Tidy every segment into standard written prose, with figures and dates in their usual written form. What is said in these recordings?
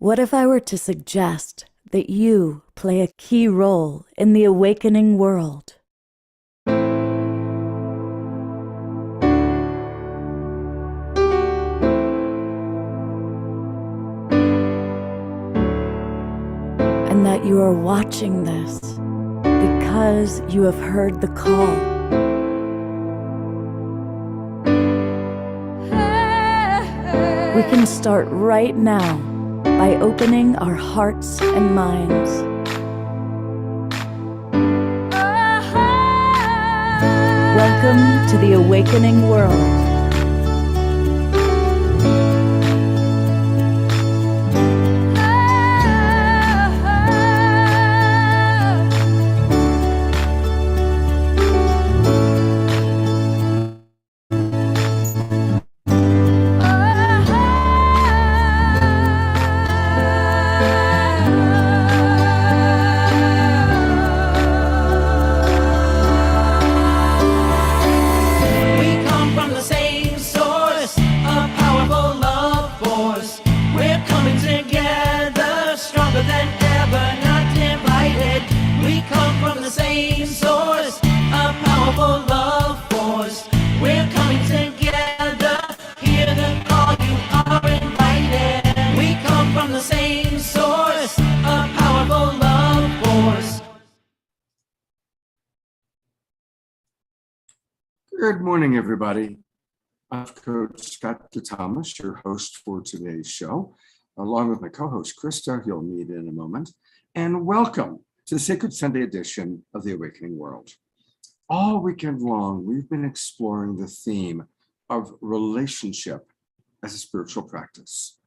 What if I were to suggest that you play a key role in the awakening world? And that you are watching this because you have heard the call. We can start right now by opening our hearts and minds. Welcome to the awakening world. Good morning, everybody. I'm Coach Scott Thomas, your host for today's show, along with my co-host Krista, who you'll meet in a moment. And welcome to the Sacred Sunday edition of the Awakening World. All weekend long, we've been exploring the theme of relationship as a spiritual practice.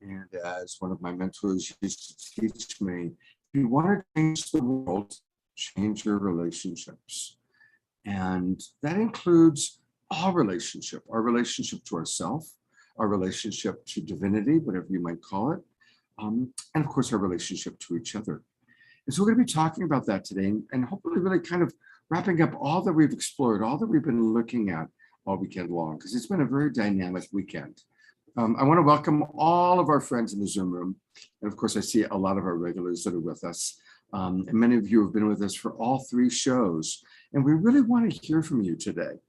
And as one of my mentors used to teach me, if you want to change the world, change your relationships. And that includes our relationship to ourselves, our relationship to divinity, whatever you might call it, and of course, our relationship to each other. And so we're going to be talking about that today and hopefully really kind of wrapping up all that we've explored, all that we've been looking at all weekend long, because it's been a very dynamic weekend. I want to welcome all of our friends in the Zoom room. And of course, I see a lot of our regulars that are with us. And many of you have been with us for all three shows. And we really want to hear from you today.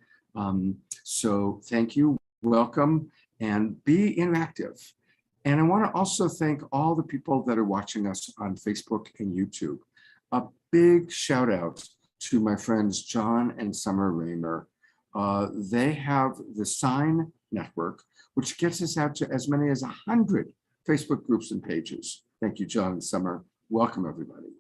So thank you, welcome, and be interactive. And I want to also thank all the people that are watching us on Facebook and YouTube. A big shout out to my friends John and Summer Raymer. They have the Sign Network, which gets us out to as many as 100 Facebook groups and pages. Thank you, John and Summer. Welcome, everybody.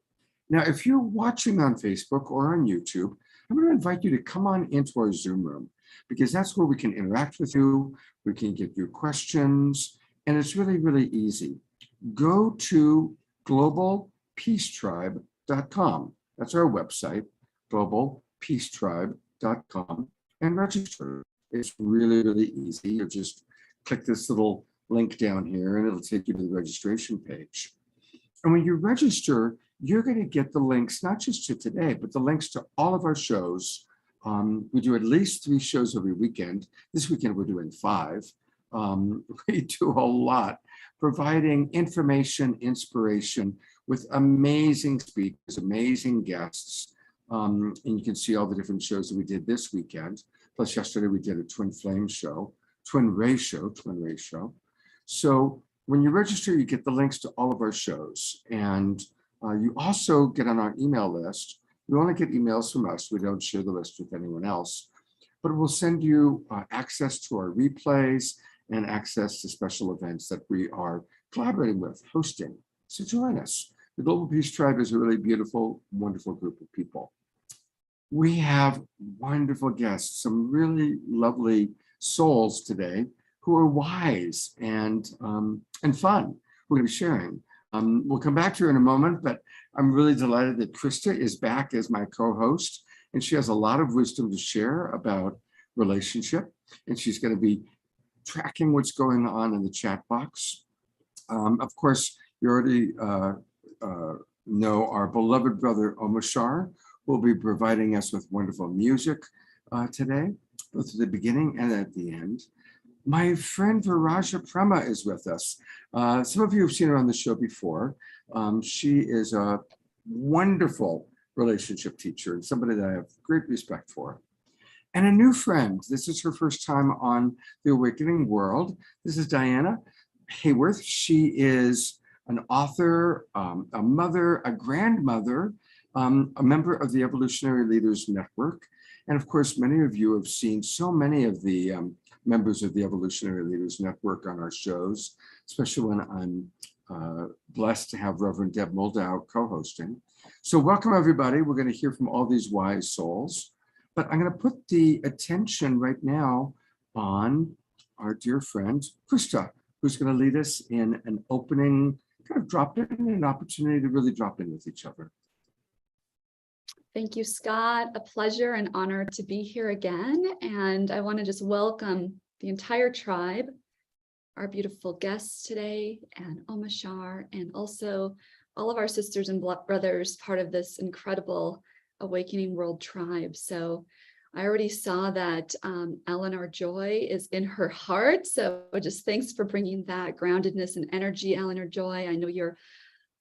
Now, if you're watching on Facebook or on YouTube, I'm going to invite you to come on into our Zoom room, because that's where we can interact with you, we can get your questions, and it's really, really easy. Go to globalpeacetribe.com. That's our website, globalpeacetribe.com, and register. It's really, really easy. You just click this little link down here, and it'll take you to the registration page. And when you register, you're going to get the links, not just to today, but the links to all of our shows. We do at least 3 shows every weekend. This weekend, we're doing 5. We do a lot, providing information, inspiration with amazing speakers, amazing guests. And you can see all the different shows that we did this weekend. Plus, yesterday, we did a Twin Flame show, Twin Ray show. So when you register, you get the links to all of our shows. And you also get on our email list. We only get emails from us. We don't share the list with anyone else, but we'll send you access to our replays and access to special events that we are collaborating with, hosting. So join us. The Global Peace Tribe is a really beautiful, wonderful group of people. We have wonderful guests, some really lovely souls today who are wise and fun. We're going to be sharing. We'll come back to her in a moment, but I'm really delighted that Krista is back as my co-host, and she has a lot of wisdom to share about relationship, and she's going to be tracking what's going on in the chat box. Of course, you already know our beloved brother Omashar will be providing us with wonderful music today, both at the beginning and at the end. My friend Viraja Prema is with us. Some of you have seen her on the show before. She is a wonderful relationship teacher and somebody that I have great respect for. And a new friend. This is her first time on The Awakening World. This is Diana Hayworth. She is an author, a mother, a grandmother, a member of the Evolutionary Leaders Network. And of course, many of you have seen so many of the members of the Evolutionary Leaders Network on our shows, especially when I'm blessed to have Reverend Deb Moldow co-hosting. So welcome, everybody. We're going to hear from all these wise souls. But I'm going to put the attention right now on our dear friend, Krista, who's going to lead us in an opening, kind of drop in, an opportunity to really drop in with each other. Thank you, Scott. A pleasure and honor to be here again. And I want to just welcome the entire tribe, our beautiful guests today, and Omashar, and also all of our sisters and brothers, part of this incredible Awakening World tribe. So I already saw that Eleanor Joy is in her heart. So just thanks for bringing that groundedness and energy, Eleanor Joy. I know you're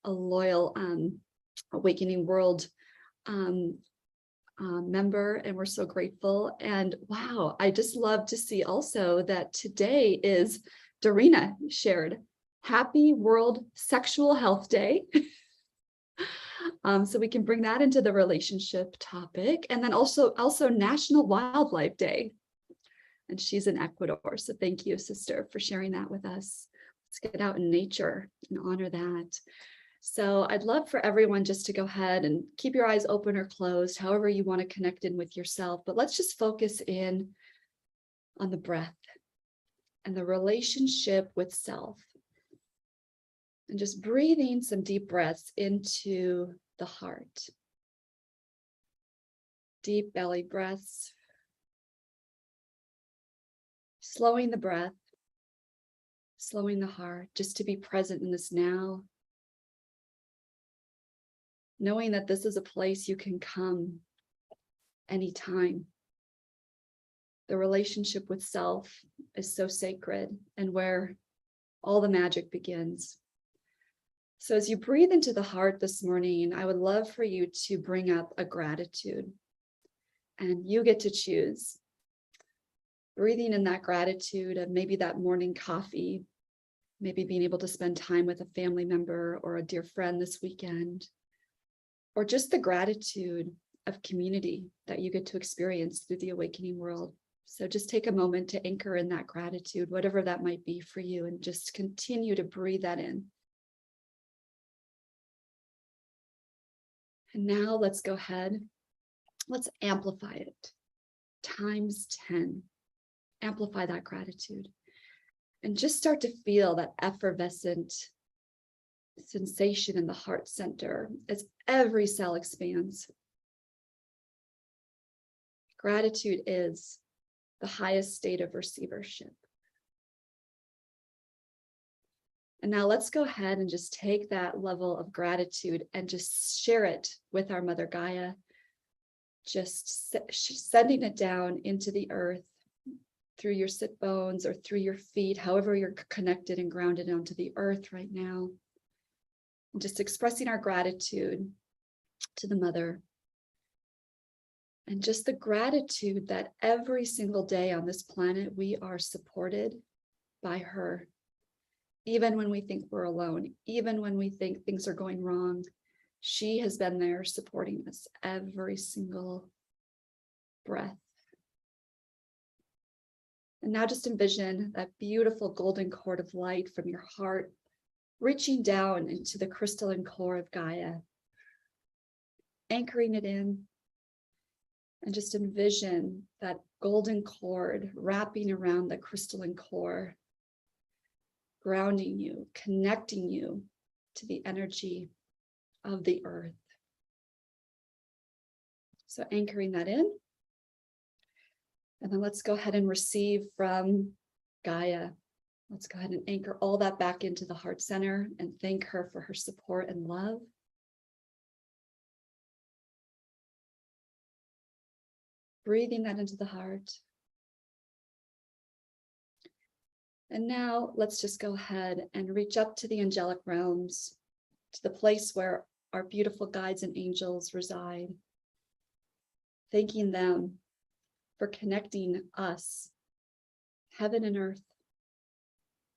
a loyal Awakening World member, and we're so grateful. And wow, I just love to see also that today is Dorina shared Happy World Sexual Health Day. So we can bring that into the relationship topic, and then also National Wildlife Day. And she's in Ecuador. So thank you, sister, for sharing that with us. Let's get out in nature and honor that. So I'd love for everyone just to go ahead and keep your eyes open or closed, however you want to connect in with yourself. But let's just focus in on the breath and the relationship with self. And just breathing some deep breaths into the heart. Deep belly breaths. Slowing the breath, slowing the heart, just to be present in this now. Knowing that this is a place you can come anytime. The relationship with self is so sacred and where all the magic begins. So as you breathe into the heart this morning, I would love for you to bring up a gratitude, and you get to choose. Breathing in that gratitude of maybe that morning coffee, maybe being able to spend time with a family member or a dear friend this weekend, or just the gratitude of community that you get to experience through the Awakening World. So just take a moment to anchor in that gratitude, whatever that might be for you, and just continue to breathe that in. And now let's go ahead. Let's amplify it times 10. Amplify that gratitude and just start to feel that effervescent sensation in the heart center as every cell expands. Gratitude is the highest state of receivership. And now let's go ahead and just take that level of gratitude and just share it with our Mother Gaia, just sending it down into the earth through your sit bones or through your feet, however you're connected and grounded onto the earth right now. And just expressing our gratitude to the Mother. And just the gratitude that every single day on this planet, we are supported by her. Even when we think we're alone, even when we think things are going wrong, she has been there supporting us every single breath. And now just envision that beautiful golden cord of light from your heart reaching down into the crystalline core of Gaia, anchoring it in, and just envision that golden cord wrapping around the crystalline core, grounding you, connecting you to the energy of the earth. So anchoring that in. And then let's go ahead and receive from Gaia. Let's go ahead and anchor all that back into the heart center and thank her for her support and love. Breathing that into the heart. And now let's just go ahead and reach up to the angelic realms, to the place where our beautiful guides and angels reside, thanking them for connecting us, heaven and earth,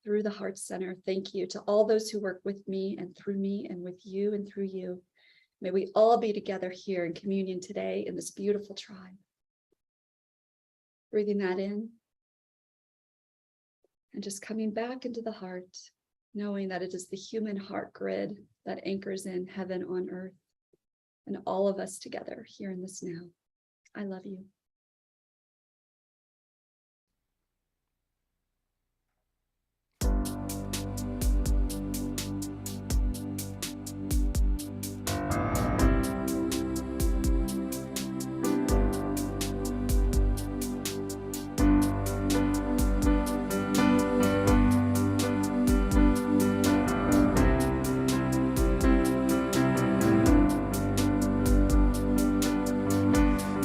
through the Heart Center. Thank you to all those who work with me and with you and through you. May we all be together here in communion today in this beautiful tribe. Breathing that in and just coming back into the heart, knowing that it is the human heart grid that anchors in heaven on earth and all of us together here in this now. I love you.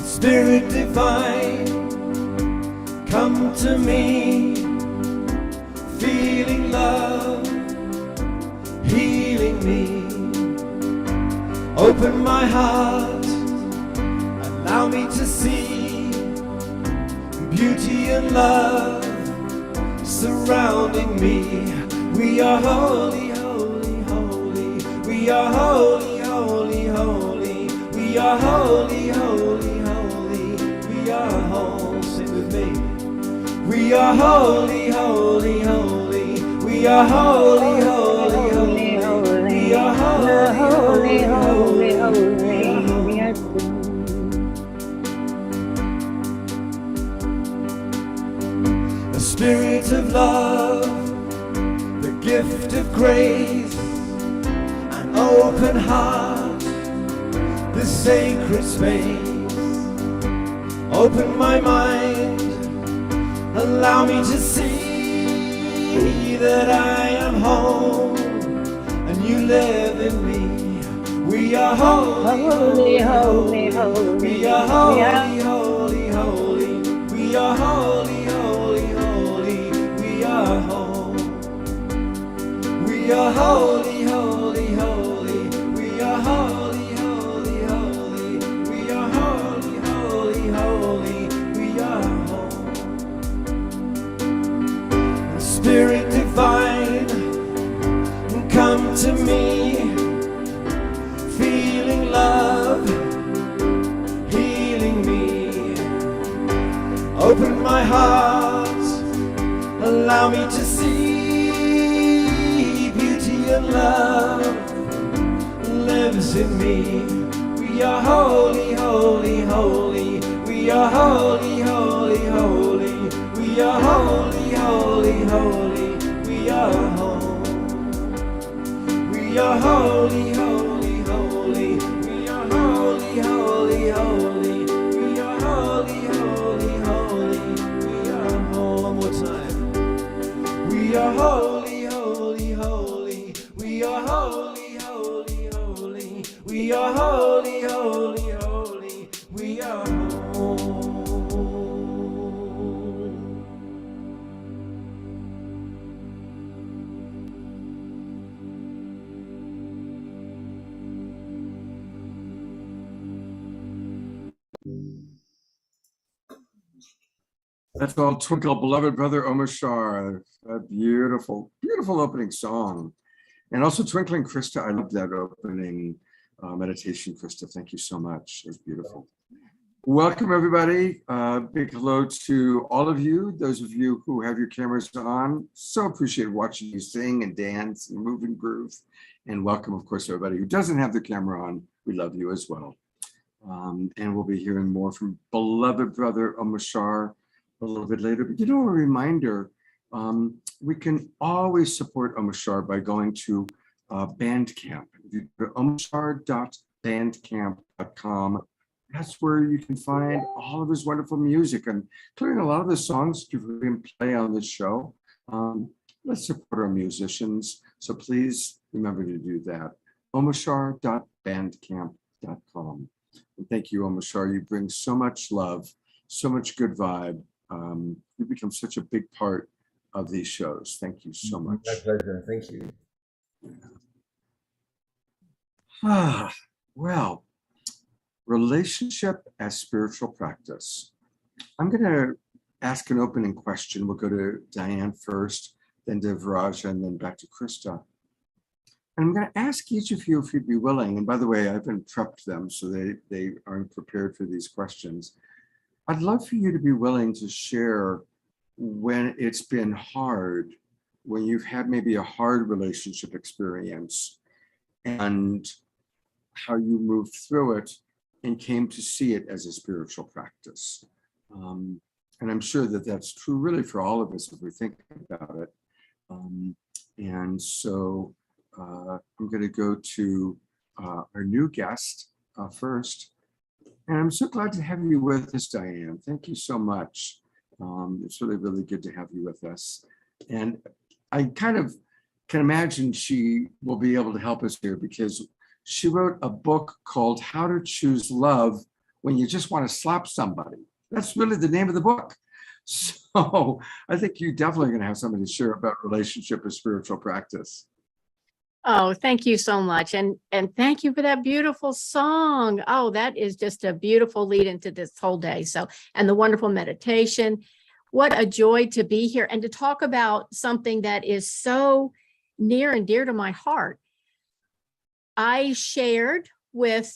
Spirit divine, come to me, feeling love, healing me. Open my heart, allow me to see beauty and love surrounding me. We are holy, holy, holy. We are holy, holy, holy. We are holy, holy, holy. We are holy. Sing with me. We are holy, holy, holy. We are holy, holy, holy. We are holy, holy, holy, holy. A spirit of love, the gift of grace, an open heart, the sacred space. Open my mind, allow me to see that I am home and you live in me. We are holy, holy, holy, holy. We are holy, holy, holy. We are holy, holy, holy. We are home. We are holy, holy, holy. We are holy, holy, holy. We are holy, holy, holy. We are home. Spirit divine, come to me, feeling love, healing me. Open my heart, allow me to see beauty and love lives in me. We are holy, holy, holy. We are holy, holy, holy. We are holy, holy, holy. We are home. We are holy, holy, holy. We are holy, holy, holy. We are holy, holy, holy. We are home. One more time. We are holy, holy, holy. We are holy, holy, holy. We are holy, holy, holy. We are home. That's all Twinkle, Beloved Brother Omashar. A beautiful, beautiful opening song. And also Twinkling Krista. I love that opening meditation, Krista. Thank you so much. It was beautiful. Welcome, everybody. Big hello to all of you, those of you who have your cameras on. So appreciate watching you sing and dance and move and groove. And welcome, of course, everybody who doesn't have their camera on. We love you as well. And we'll be hearing more from Beloved Brother Omashar a little bit later. But a reminder, we can always support Omashar by going to Bandcamp. If you go to omashar.bandcamp.com, that's where you can find all of his wonderful music, including a lot of the songs you've heard him play on this show. Let's support our musicians. So please remember to do that. omashar.bandcamp.com. And thank you, Omashar. You bring so much love, so much good vibe. You become such a big part of these shows. Thank you so much. My pleasure. Thank you. Well, relationship as spiritual practice. I'm going to ask an opening question. We'll go to Diane first, then to Viraja, and then back to Krista. And I'm going to ask each of you if you'd be willing, and by the way, I've been prepped them so they aren't prepared for these questions. I'd love for you to be willing to share when it's been hard, when you've had maybe a hard relationship experience and how you moved through it and came to see it as a spiritual practice. And I'm sure that that's true really for all of us if we think about it. And so I'm going to go to our new guest first. And I'm so glad to have you with us, Diane. Thank you so much. It's really, really good to have you with us. And I kind of can imagine she will be able to help us here because she wrote a book called How to Choose Love When You Just Want to Slap Somebody. That's really the name of the book. So I think you're definitely going to have something to share about relationship and spiritual practice. Oh, thank you so much. And thank you for that beautiful song. Oh, that is just a beautiful lead into this whole day. So, and the wonderful meditation. What a joy to be here and to talk about something that is so near and dear to my heart. I shared with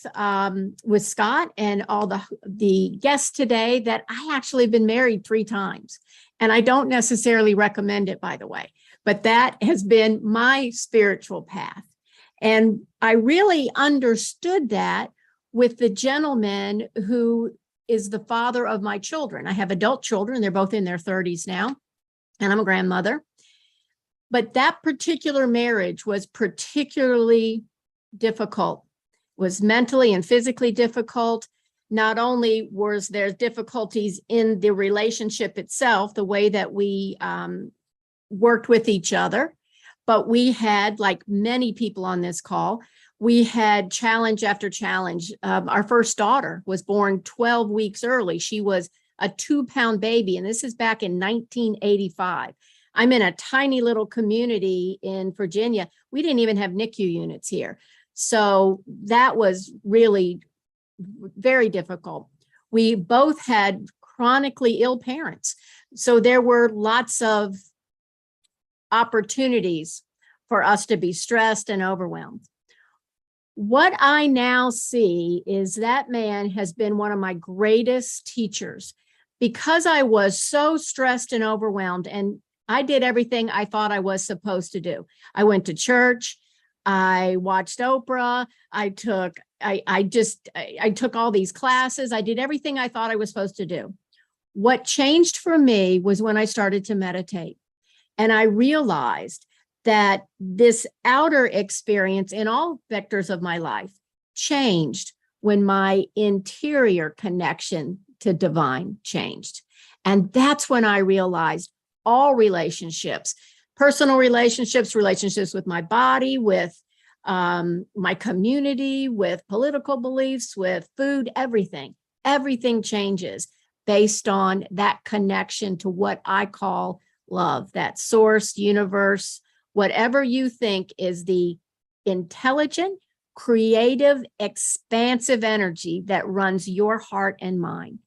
Scott and all the guests today that I actually have been married 3 times. And I don't necessarily recommend it, by the way, but that has been my spiritual path. And I really understood that with the gentleman who is the father of my children. I have adult children. They're both in their 30s now, and I'm a grandmother. But that particular marriage was particularly difficult, was mentally and physically difficult. Not only was there difficulties in the relationship itself, the way that we worked with each other, but we had, like many people on this call, we had challenge after challenge. Our first daughter was born 12 weeks early. She was a 2-pound baby, and this is back in 1985. I'm in a tiny little community in Virginia. We didn't even have NICU units here. So that was really very difficult. We both had chronically ill parents. So there were lots of opportunities for us to be stressed and overwhelmed. What I now see is that man has been one of my greatest teachers because I was so stressed and overwhelmed, and I did everything I thought I was supposed to do. I went to church. I watched Oprah. I took all these classes. I did everything I thought I was supposed to do. What changed for me was when I started to meditate. And I realized that this outer experience in all vectors of my life changed when my interior connection to divine changed. And that's when I realized all relationships, personal relationships, relationships with my body, with my community, with political beliefs, with food, everything changes based on that connection to what I call love, that source, universe, whatever you think is the intelligent, creative, expansive energy that runs your heart and mind.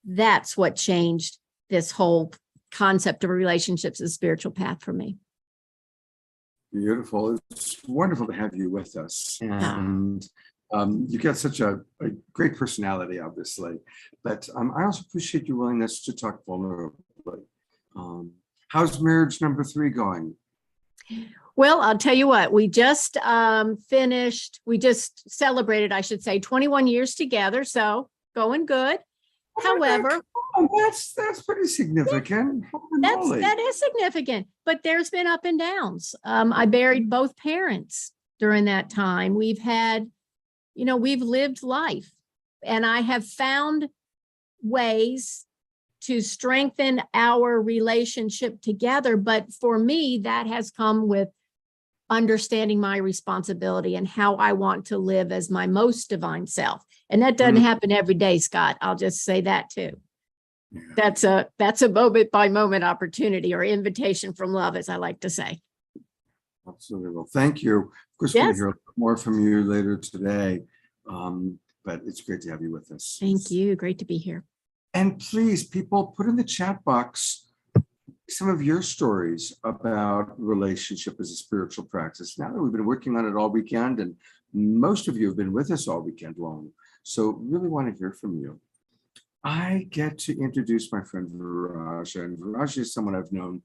That's what changed this whole concept of relationships as a spiritual path for me. Beautiful. It's wonderful to have you with us. And you got such a great personality, obviously, but I also appreciate your willingness to talk vulnerably. How's marriage number 3 going? Well, I'll tell you what, we just celebrated, I should say, 21 years together. So going good. However, that's pretty significant. that is significant, but there's been up and downs. I buried both parents during that time. We've lived life, and I have found ways to strengthen our relationship together. But for me, that has come with understanding my responsibility and how I want to live as my most divine self. And that doesn't happen every day, Scott. I'll just say that too. that's a moment by moment opportunity or invitation from love, as I like to say. Absolutely. Well, thank you. Of course, we're going Yes. to hear more from you later today, but it's great to have you with us. Thank you. Great to be here. And please, people, put in the chat box some of your stories about relationship as a spiritual practice. Now that we've been working on it all weekend, and most of you have been with us all weekend long, so really want to hear from you. I get to introduce my friend Viraja, and Viraja is someone I've known.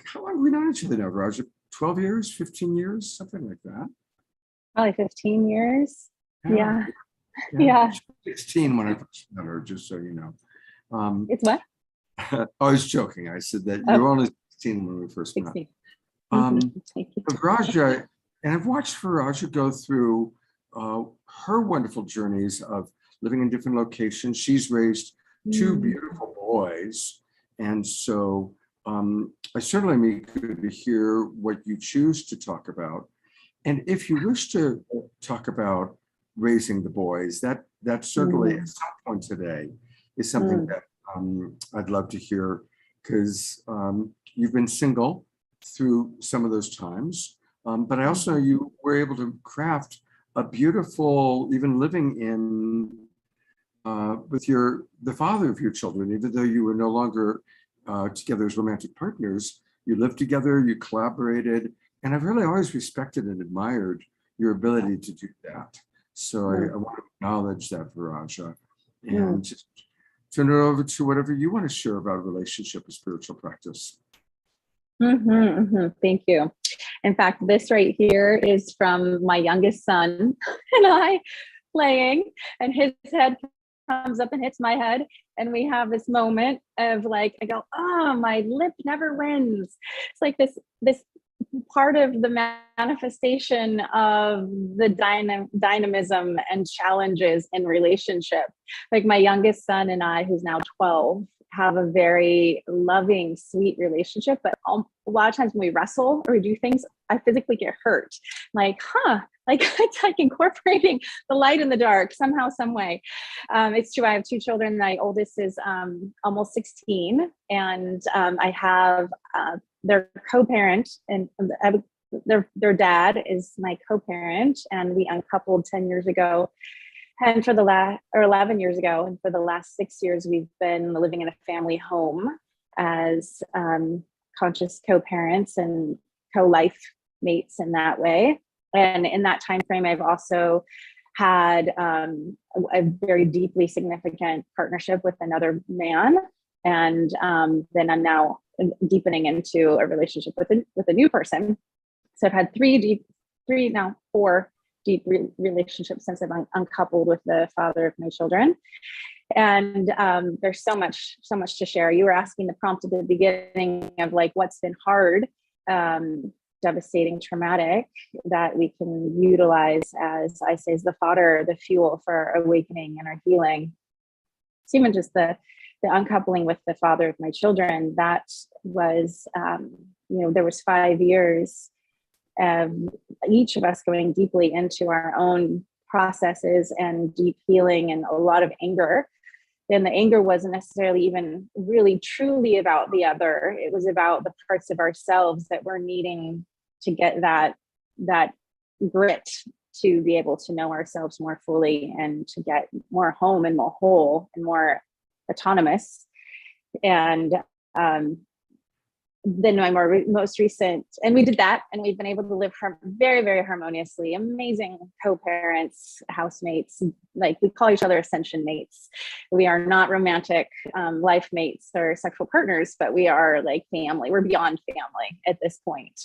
How long have we known each other now, Viraja? 12 years, 15 years, something like that. Probably 15 years. Yeah. Yeah. 16 when I first met her, just so you know. It's what? I was joking. I said that Oh. you were only 16 when we first met. 16. Thank you. Viraja, and I've watched Viraja go through her wonderful journeys of living in different locations. She's raised two beautiful boys. And so I certainly am eager to hear what you choose to talk about. And if you wish to talk about raising the boys, that certainly at some point today is something that I'd love to hear, because you've been single through some of those times, but I also know you were able to craft a beautiful, even living in with the father of your children, even though you were no longer together as romantic partners. You lived together, you collaborated, and I've really always respected and admired your ability to do that. So I want to acknowledge that, Viraja, and just turn it over to whatever you want to share about relationship and spiritual practice. Thank you. In fact, this right here is from my youngest son and I playing, and his head comes up and hits my head. And we have this moment of like, I go, oh, my lip never wins. It's like this part of the manifestation of the dynamism and challenges in relationship. Like my youngest son and I, who's now 12, have a very loving, sweet relationship. But a lot of times when we wrestle or we do things, I physically get hurt. Like, like it's like incorporating the light in the dark somehow, some way. It's true. I have two children. My oldest is almost 16, and I have their co-parent, and their dad is my co-parent, and we uncoupled 10 years ago. And for the 11 years ago, and for the last 6 years, we've been living in a family home as conscious co-parents and co-life mates in that way. And in that time frame, I've also had a very deeply significant partnership with another man, and then I'm now deepening into a relationship with a new person. So I've had four deep relationships since I've uncoupled with the father of my children. And there's so much to share. You were asking the prompt at the beginning of like, what's been hard, devastating, traumatic, that we can utilize, as I say, as the fodder, the fuel for our awakening and our healing. It's even just the uncoupling with the father of my children. That was, there was 5 years of each of us going deeply into our own processes and deep healing, and a lot of anger. And the anger wasn't necessarily even really truly about the other. It was about the parts of ourselves that were needing to get that grit to be able to know ourselves more fully, and to get more home and more whole and more autonomous. And then my most recent, and we did that, and we've been able to live very, very harmoniously. Amazing co-parents, housemates, like we call each other ascension mates. We are not romantic life mates or sexual partners, but we are like family. We're beyond family at this point.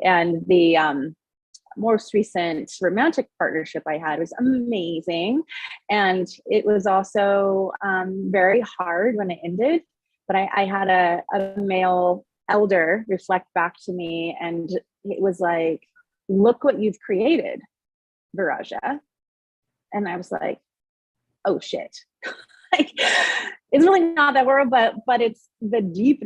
And the most recent romantic partnership I had was amazing, and it was also very hard when it ended. But I had a male elder reflect back to me, and it was like, look what you've created, Viraja. And I was like, oh shit. Like, it's really not that word, but it's the deep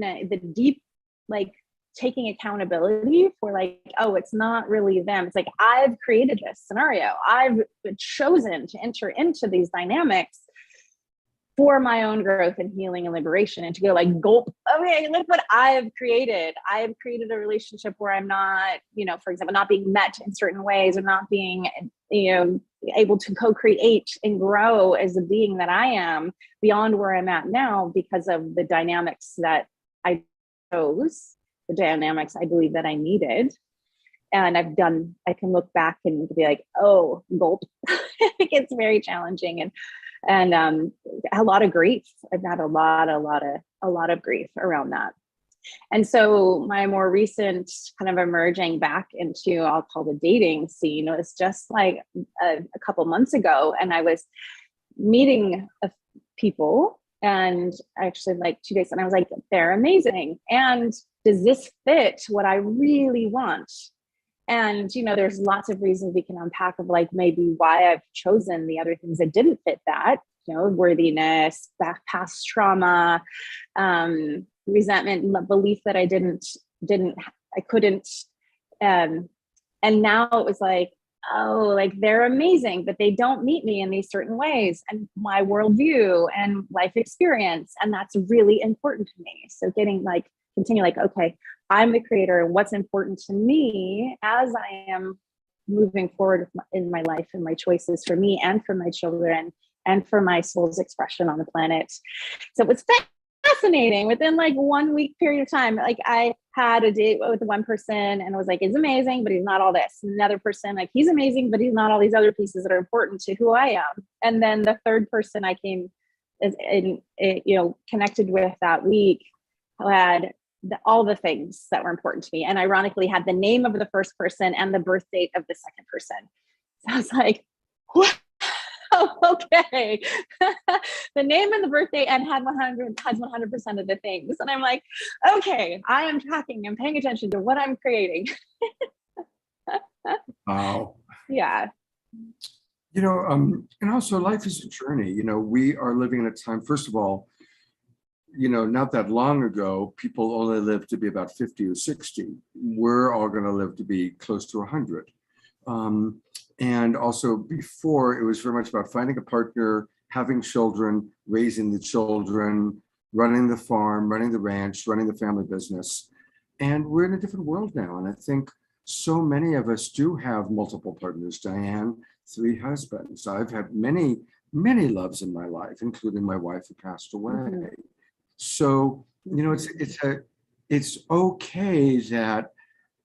like taking accountability for like, oh, it's not really them. It's like, I've created this scenario. I've chosen to enter into these dynamics for my own growth and healing and liberation, and to go like, gulp, okay, look what I've created. I have created a relationship where I'm not, for example, not being met in certain ways, or not being, able to co-create and grow as a being that I am beyond where I'm at now, because of the dynamics that I chose, the dynamics I believe that I needed. And I can look back and be like, oh, gulp. It gets very challenging, and a lot of grief. I've had a lot of grief around that. And so my more recent kind of emerging back into, I'll call the dating scene, was just like a couple months ago. And I was meeting people, and actually like 2 days, and I was like, they're amazing. And does this fit what I really want? And, there's lots of reasons we can unpack of like maybe why I've chosen the other things that didn't fit that, worthiness, past trauma, resentment, belief that I couldn't. And now it was like, oh, like they're amazing, but they don't meet me in these certain ways, and my worldview and life experience. And that's really important to me. So continue like, okay, I'm the creator, and what's important to me as I am moving forward in my life and my choices for me and for my children and for my soul's expression on the planet. So it was fascinating. Within like 1 week period of time, like I had a date with one person, and I was like, he's amazing, but he's not all this. Another person, like, he's amazing, but he's not all these other pieces that are important to who I am. And then the third person I came connected with that week had all the things that were important to me, and ironically had the name of the first person and the birth date of the second person. So I was like, wow, okay. The name and the birth date and has 100% of the things. And I'm like, okay, I am tracking and paying attention to what I'm creating. Wow. Yeah. And also life is a journey. We are living in a time, first of all, not that long ago, people only lived to be about 50 or 60. We're all going to live to be close to 100. And also before, it was very much about finding a partner, having children, raising the children, running the farm, running the ranch, running the family business. And we're in a different world now. And I think so many of us do have multiple partners. Diane, 3 husbands. I've had many, many loves in my life, including my wife who passed away. Mm-hmm. So, it's okay that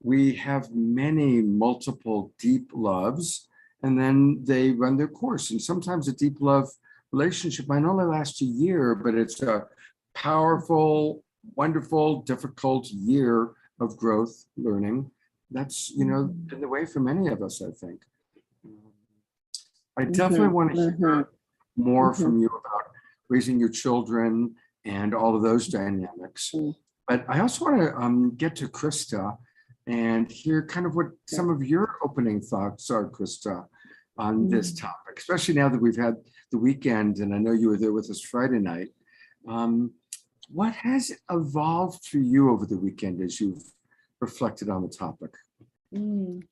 we have many multiple deep loves, and then they run their course. And sometimes a deep love relationship might only last a year, but it's a powerful, wonderful, difficult year of growth, learning. That's, been the way for many of us, I think. I definitely want to hear more from you about raising your children and all of those dynamics. But I also want to get to Krista and hear kind of what some of your opening thoughts are, Krista, on this topic, especially now that we've had the weekend, and I know you were there with us Friday night. What has evolved for you over the weekend as you've reflected on the topic?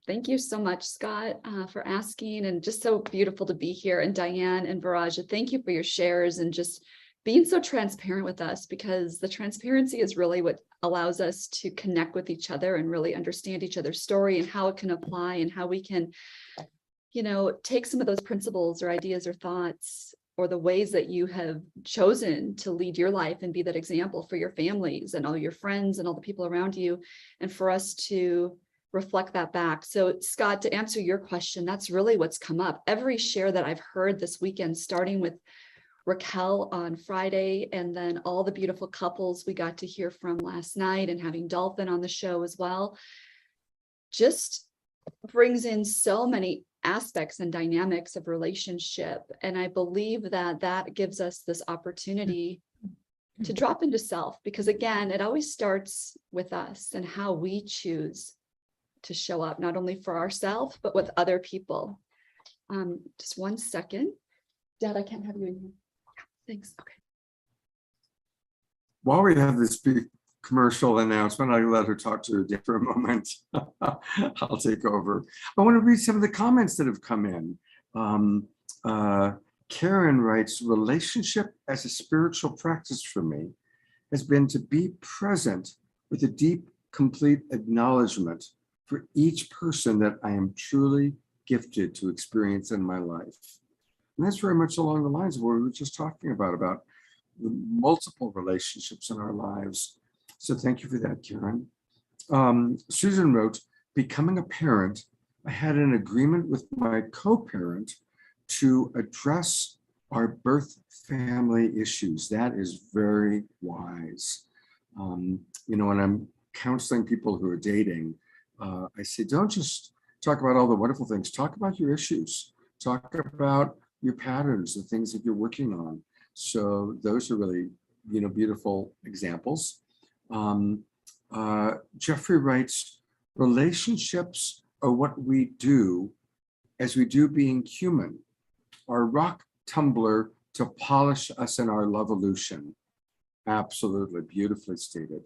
Thank you so much, Scott, for asking, and just so beautiful to be here. And Diane and Viraja, thank you for your shares and just being so transparent with us, because the transparency is really what allows us to connect with each other and really understand each other's story and how it can apply and how we can, take some of those principles or ideas or thoughts or the ways that you have chosen to lead your life and be that example for your families and all your friends and all the people around you, and for us to reflect that back. So Scott, to answer your question, that's really what's come up. Every share that I've heard this weekend, starting with Raquel on Friday, and then all the beautiful couples we got to hear from last night, and having Dolphin on the show as well, just brings in so many aspects and dynamics of relationship. And I believe that that gives us this opportunity to drop into self, because again, it always starts with us and how we choose to show up, not only for ourselves, but with other people. Just 1 second. Dad, I can't have you in here. Thanks. Okay. While we have this big commercial announcement, I'll let her talk to her for a moment. I'll take over. I want to read some of the comments that have come in. Karen writes, relationship as a spiritual practice for me has been to be present with a deep, complete acknowledgement for each person that I am truly gifted to experience in my life. And that's very much along the lines of what we were just talking about the multiple relationships in our lives. So thank you for that, Karen. Susan wrote, becoming a parent, I had an agreement with my co-parent to address our birth family issues. That is very wise. When I'm counseling people who are dating, I say, don't just talk about all the wonderful things, talk about your issues, talk about your patterns, the things that you're working on. So those are really, beautiful examples. Jeffrey writes, relationships are what we do as we do being human, our rock tumbler to polish us in our lovolution. Absolutely, beautifully stated.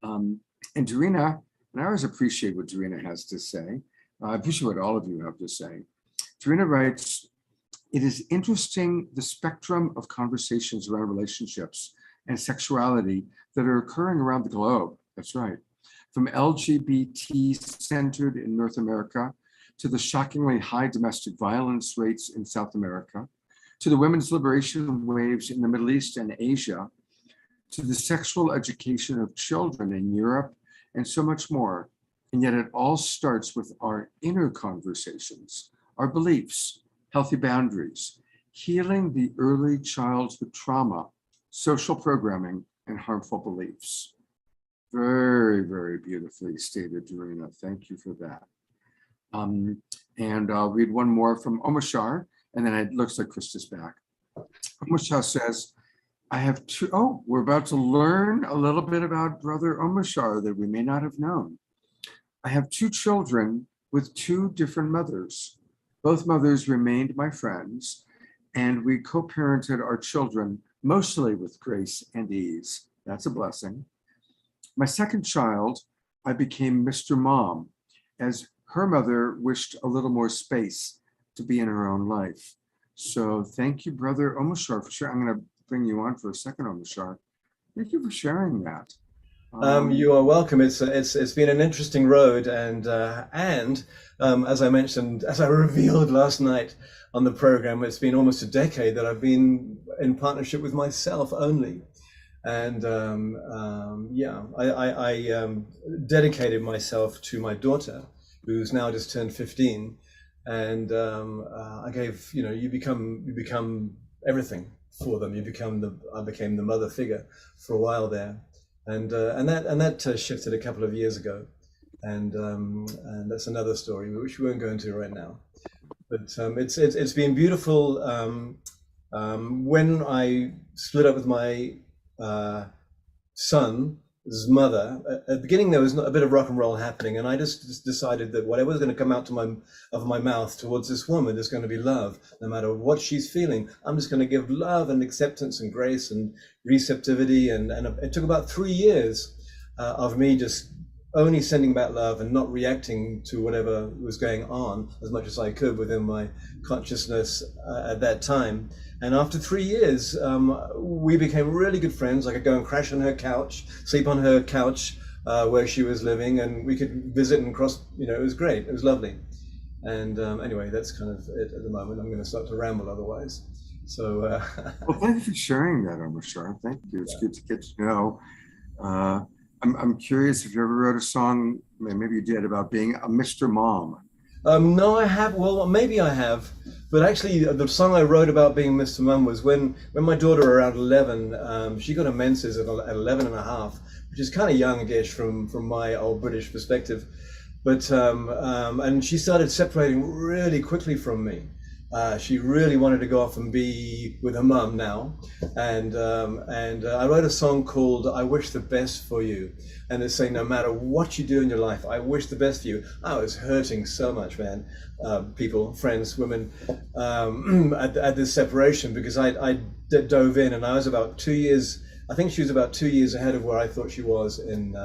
And Dorina, and I always appreciate what Dorina has to say. I appreciate what all of you have to say. Dorina writes, it is interesting the spectrum of conversations around relationships and sexuality that are occurring around the globe. That's right. From LGBT centered in North America to the shockingly high domestic violence rates in South America, to the women's liberation waves in the Middle East and Asia, to the sexual education of children in Europe, and so much more. And yet it all starts with our inner conversations, our beliefs, healthy boundaries, healing the early childhood trauma, social programming, and harmful beliefs. Very, very beautifully stated, Dorina. Thank you for that. And I'll read one more from Omashar, and then it looks like Krista's back. Omashar says, I have two, we're about to learn a little bit about Brother Omashar that we may not have known. I have two children with two different mothers. Both mothers remained my friends, and we co-parented our children mostly with grace and ease. That's a blessing. My second child, I became Mr. Mom, as her mother wished a little more space to be in her own life. So thank you, Brother Omashar, for sharing. I'm going to bring you on for a second, Omashar. Thank you for sharing that. You are welcome. It's been an interesting road, and as I mentioned, as I revealed last night on the program, it's been almost a decade that I've been in partnership with myself only, and I dedicated myself to my daughter, who's now just turned 15, and I gave, you become everything for them. I became the mother figure for a while there. And that shifted a couple of years ago, and that's another story which we won't go into right now. But it's been beautiful. When I split up with my son's mother, at the beginning there was a bit of rock and roll happening, and I just decided that whatever was going to come out of my mouth towards this woman is going to be love, no matter what she's feeling. I'm just going to give love and acceptance and grace and receptivity, and it took about 3 years of me just only sending back love and not reacting to whatever was going on as much as I could within my consciousness at that time. And after 3 years, we became really good friends. I could go and crash on her couch, sleep on her couch where she was living, and we could visit and cross, it was great. It was lovely. And anyway, that's kind of it at the moment. I'm going to start to ramble otherwise. So. Well, thank you for sharing that, Omashar. Thank you. It's good to get to know. I'm curious if you ever wrote a song, maybe you did, about being a Mr. Mom. No, I have. Well, maybe I have. But actually, the song I wrote about being Mr. Mum was when my daughter, around 11, she got a menses at 11 and a half, which is kind of youngish from my old British perspective. But and she started separating really quickly from me. She really wanted to go off and be with her mum now, and I wrote a song called "I Wish the Best for You," and it's saying no matter what you do in your life, I wish the best for you. I was hurting so much, man. People, friends, women, at this separation, because I dove in, and I was about 2 years. I think she was about 2 years ahead of where I thought she was in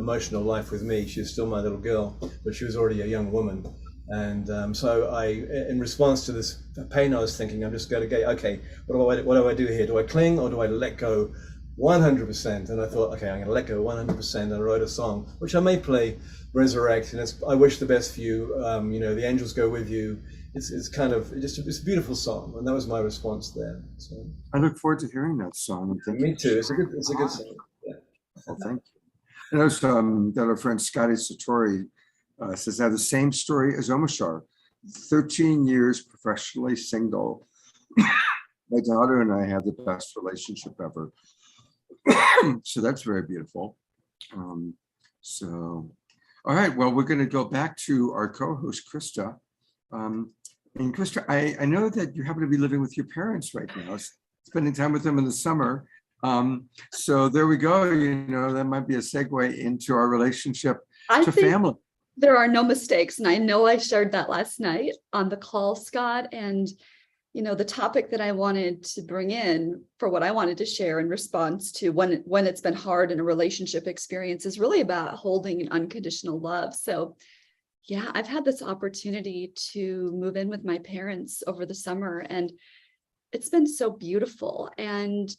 emotional life with me. She was still my little girl, but she was already a young woman. And so in response to this pain, I was thinking, I'm just going to go, okay, what do I do here? Do I cling or do I let go 100%? And I thought, okay, I'm going to let go 100%. And I wrote a song, which I may play, Resurrect. And I wish the best for you. The angels go with you. It's kind of it's a beautiful song, and that was my response there. So I look forward to hearing that song. And thank me you. too. It's a good song. Yeah. Well, thank you. And also, that our friend Scotty Satori says, I have the same story as Omashar. 13 years professionally single. My daughter and I have the best relationship ever. So that's very beautiful. All right, well, we're going to go back to our co-host, Krista. And Krista, I know that you happen to be living with your parents right now, spending time with them in the summer. So there we go. That might be a segue into our relationship to family. There are no mistakes. And I know I shared that last night on the call, Scott. And, the topic that I wanted to bring in for what I wanted to share in response to when it's been hard in a relationship experience is really about holding an unconditional love. So yeah, I've had this opportunity to move in with my parents over the summer, and it's been so beautiful. And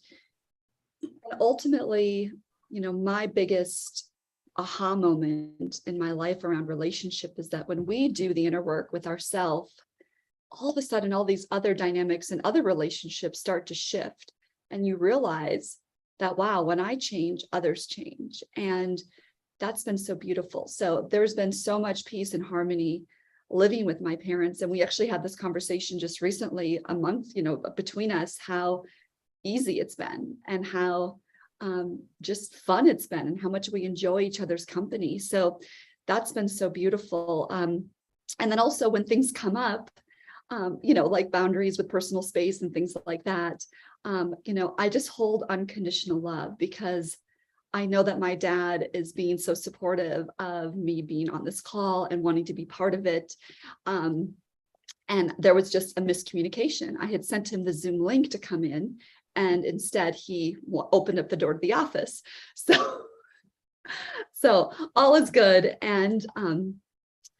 ultimately, my biggest aha moment in my life around relationship is that when we do the inner work with ourselves, all of a sudden, all these other dynamics and other relationships start to shift. And you realize that, wow, when I change, others change. And that's been so beautiful. So there's been so much peace and harmony living with my parents. And we actually had this conversation just recently, a month, between us, how easy it's been and how just fun it's been and how much we enjoy each other's company. So that's been so beautiful. And then also when things come up, like boundaries with personal space and things like that, I just hold unconditional love because I know that my dad is being so supportive of me being on this call and wanting to be part of it. And there was just a miscommunication. I had sent him the Zoom link to come in, and instead he opened up the door to the office. So all is good. And,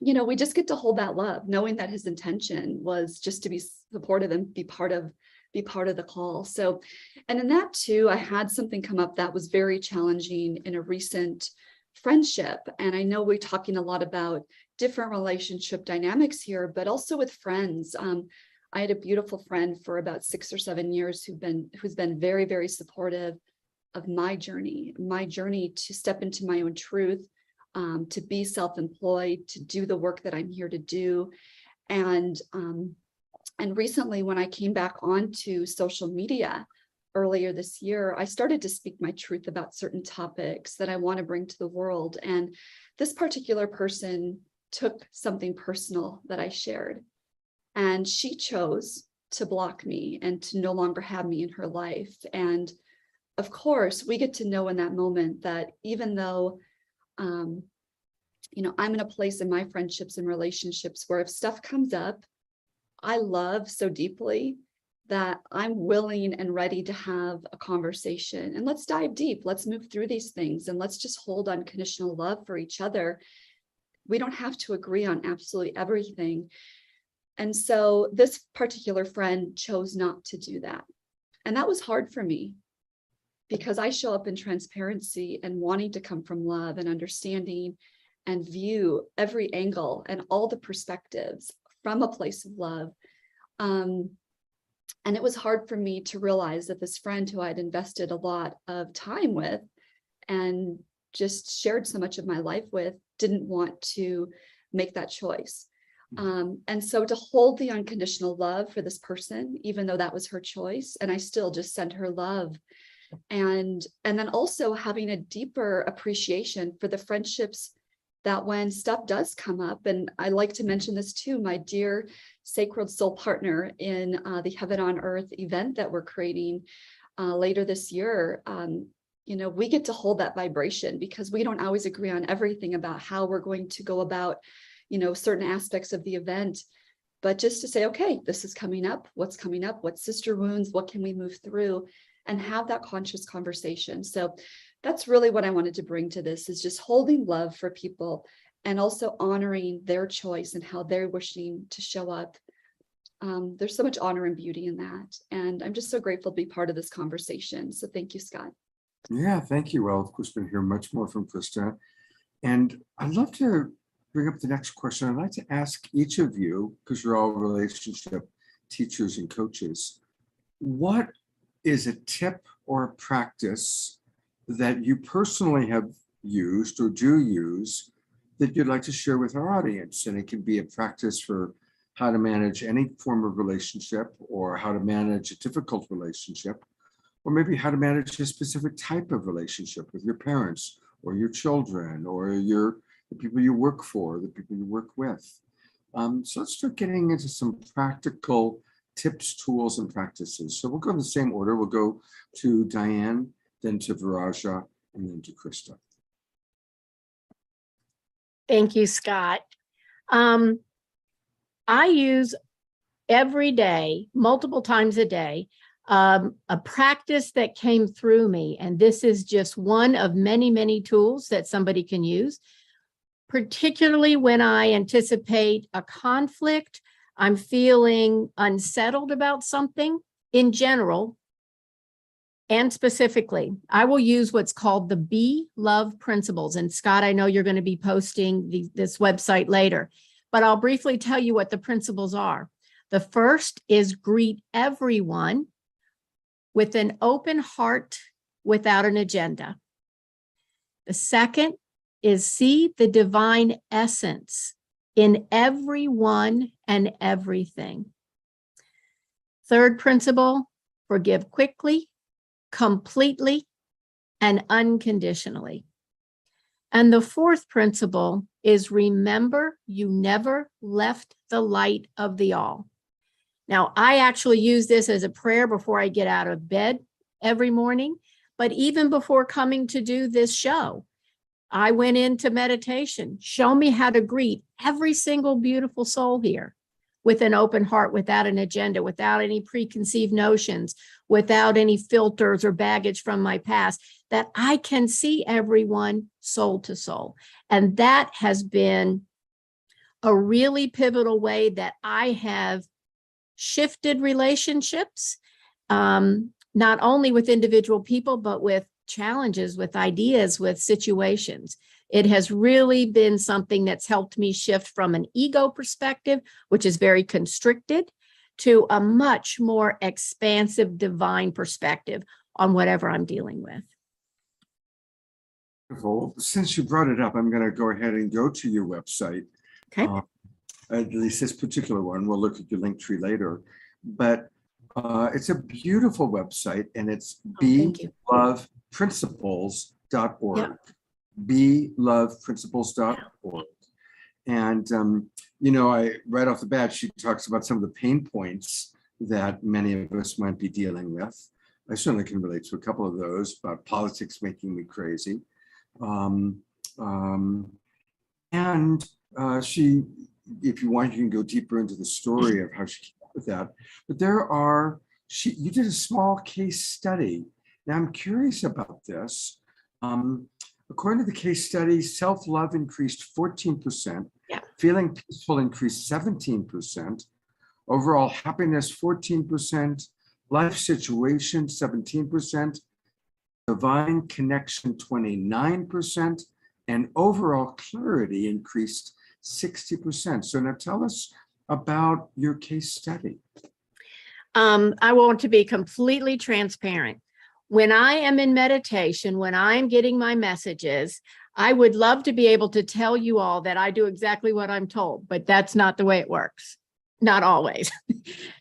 we just get to hold that love, knowing that his intention was just to be supportive and be part of the call. So, and in that too, I had something come up that was very challenging in a recent friendship. And I know we're talking a lot about different relationship dynamics here, but also with friends. I had a beautiful friend for about 6 or 7 years who's been very, very supportive of my journey to step into my own truth, to be self-employed, to do the work that I'm here to do. And recently, when I came back onto social media earlier this year, I started to speak my truth about certain topics that I want to bring to the world. And this particular person took something personal that I shared, and she chose to block me and to no longer have me in her life. And of course, we get to know in that moment that even though I'm in a place in my friendships and relationships where if stuff comes up, I love so deeply that I'm willing and ready to have a conversation. And let's dive deep. Let's move through these things and let's just hold unconditional love for each other. We don't have to agree on absolutely everything. And so this particular friend chose not to do that. And that was hard for me because I show up in transparency and wanting to come from love and understanding and view every angle and all the perspectives from a place of love. And it was hard for me to realize that this friend who I'd invested a lot of time with and just shared so much of my life with didn't want to make that choice. And so to hold the unconditional love for this person, even though that was her choice, and I still just sent her love. And then also having a deeper appreciation for the friendships that when stuff does come up, and I like to mention this too, my dear Sacred Soul partner in the Heaven on Earth event that we're creating later this year, we get to hold that vibration because we don't always agree on everything about how we're going to go about, certain aspects of the event, but just to say, okay, this is coming up, what's coming up, what sister wounds, what can we move through, and have that conscious conversation. So that's really what I wanted to bring to this, is just holding love for people and also honoring their choice and how they're wishing to show up. There's so much honor and beauty in that. And I'm just so grateful to be part of this conversation. So thank you, Scott. Yeah, thank you. Well, of course, we're going to hear much more from Krista. And I'd love to bring up the next question. I'd like to ask each of you, because you're all relationship teachers and coaches, what is a tip or a practice that you personally have used or do use that you'd like to share with our audience? And it can be a practice for how to manage any form of relationship, or how to manage a difficult relationship, or maybe how to manage a specific type of relationship with your parents or your children or the people you work for, the people you work with. So let's start getting into some practical tips, tools, and practices. So we'll go in the same order. We'll go to Diane, then to Viraja, and then to Krista. Thank you, Scott. I use every day, multiple times a day, a practice that came through me. And this is just one of many, many tools that somebody can use, particularly when I anticipate a conflict, I'm feeling unsettled about something in general. And specifically, I will use what's called the Be Love Principles. And Scott, I know you're going to be posting this website later, but I'll briefly tell you what the principles are. The first is greet everyone with an open heart without an agenda. The second is see the divine essence in everyone and everything. Third principle, forgive quickly, completely, and unconditionally. And the fourth principle is remember you never left the light of the all. Now, I actually use this as a prayer before I get out of bed every morning, but even before coming to do this show, I went into meditation. Show me how to greet every single beautiful soul here with an open heart, without an agenda, without any preconceived notions, without any filters or baggage from my past, that I can see everyone soul to soul. And that has been a really pivotal way that I have shifted relationships, not only with individual people, but with challenges, with ideas, with situations. It has really been something that's helped me shift from an ego perspective, which is very constricted, to a much more expansive divine perspective on whatever I'm dealing with. Wonderful. Since you brought it up, I'm going to go ahead and go to your website. Okay. At least this particular one. We'll look at your link tree later. But it's a beautiful website, and it's Thank you. beloveprinciples.org. Yeah. beloveprinciples.org. And, you know, right off the bat, she talks about some of the pain points that many of us might be dealing with. I certainly can relate to a couple of those, about politics making me crazy. She, if you want, you can go deeper into the story of how she came up with that. But you did a small case study. Now I'm curious about this. According to the case study, self-love increased 14%, Yeah. feeling peaceful increased 17%, overall happiness 14%, life situation 17%, divine connection 29%, and overall clarity increased 60%. So now tell us about your case study. I want to be completely transparent. When I am in meditation, when I'm getting my messages, I would love to be able to tell you all that I do exactly what I'm told, but that's not the way it works. Not always.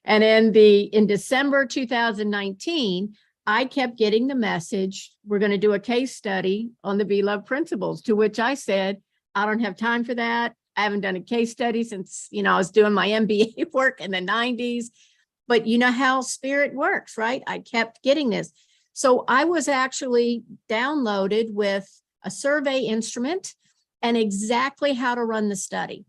And in December 2019, I kept getting the message, we're going to do a case study on the Be Love Principles, to which I said, I don't have time for that. I haven't done a case study since, I was doing my MBA work in the 90s. But you know how spirit works, right? I kept getting this. So I was actually downloaded with a survey instrument and exactly how to run the study.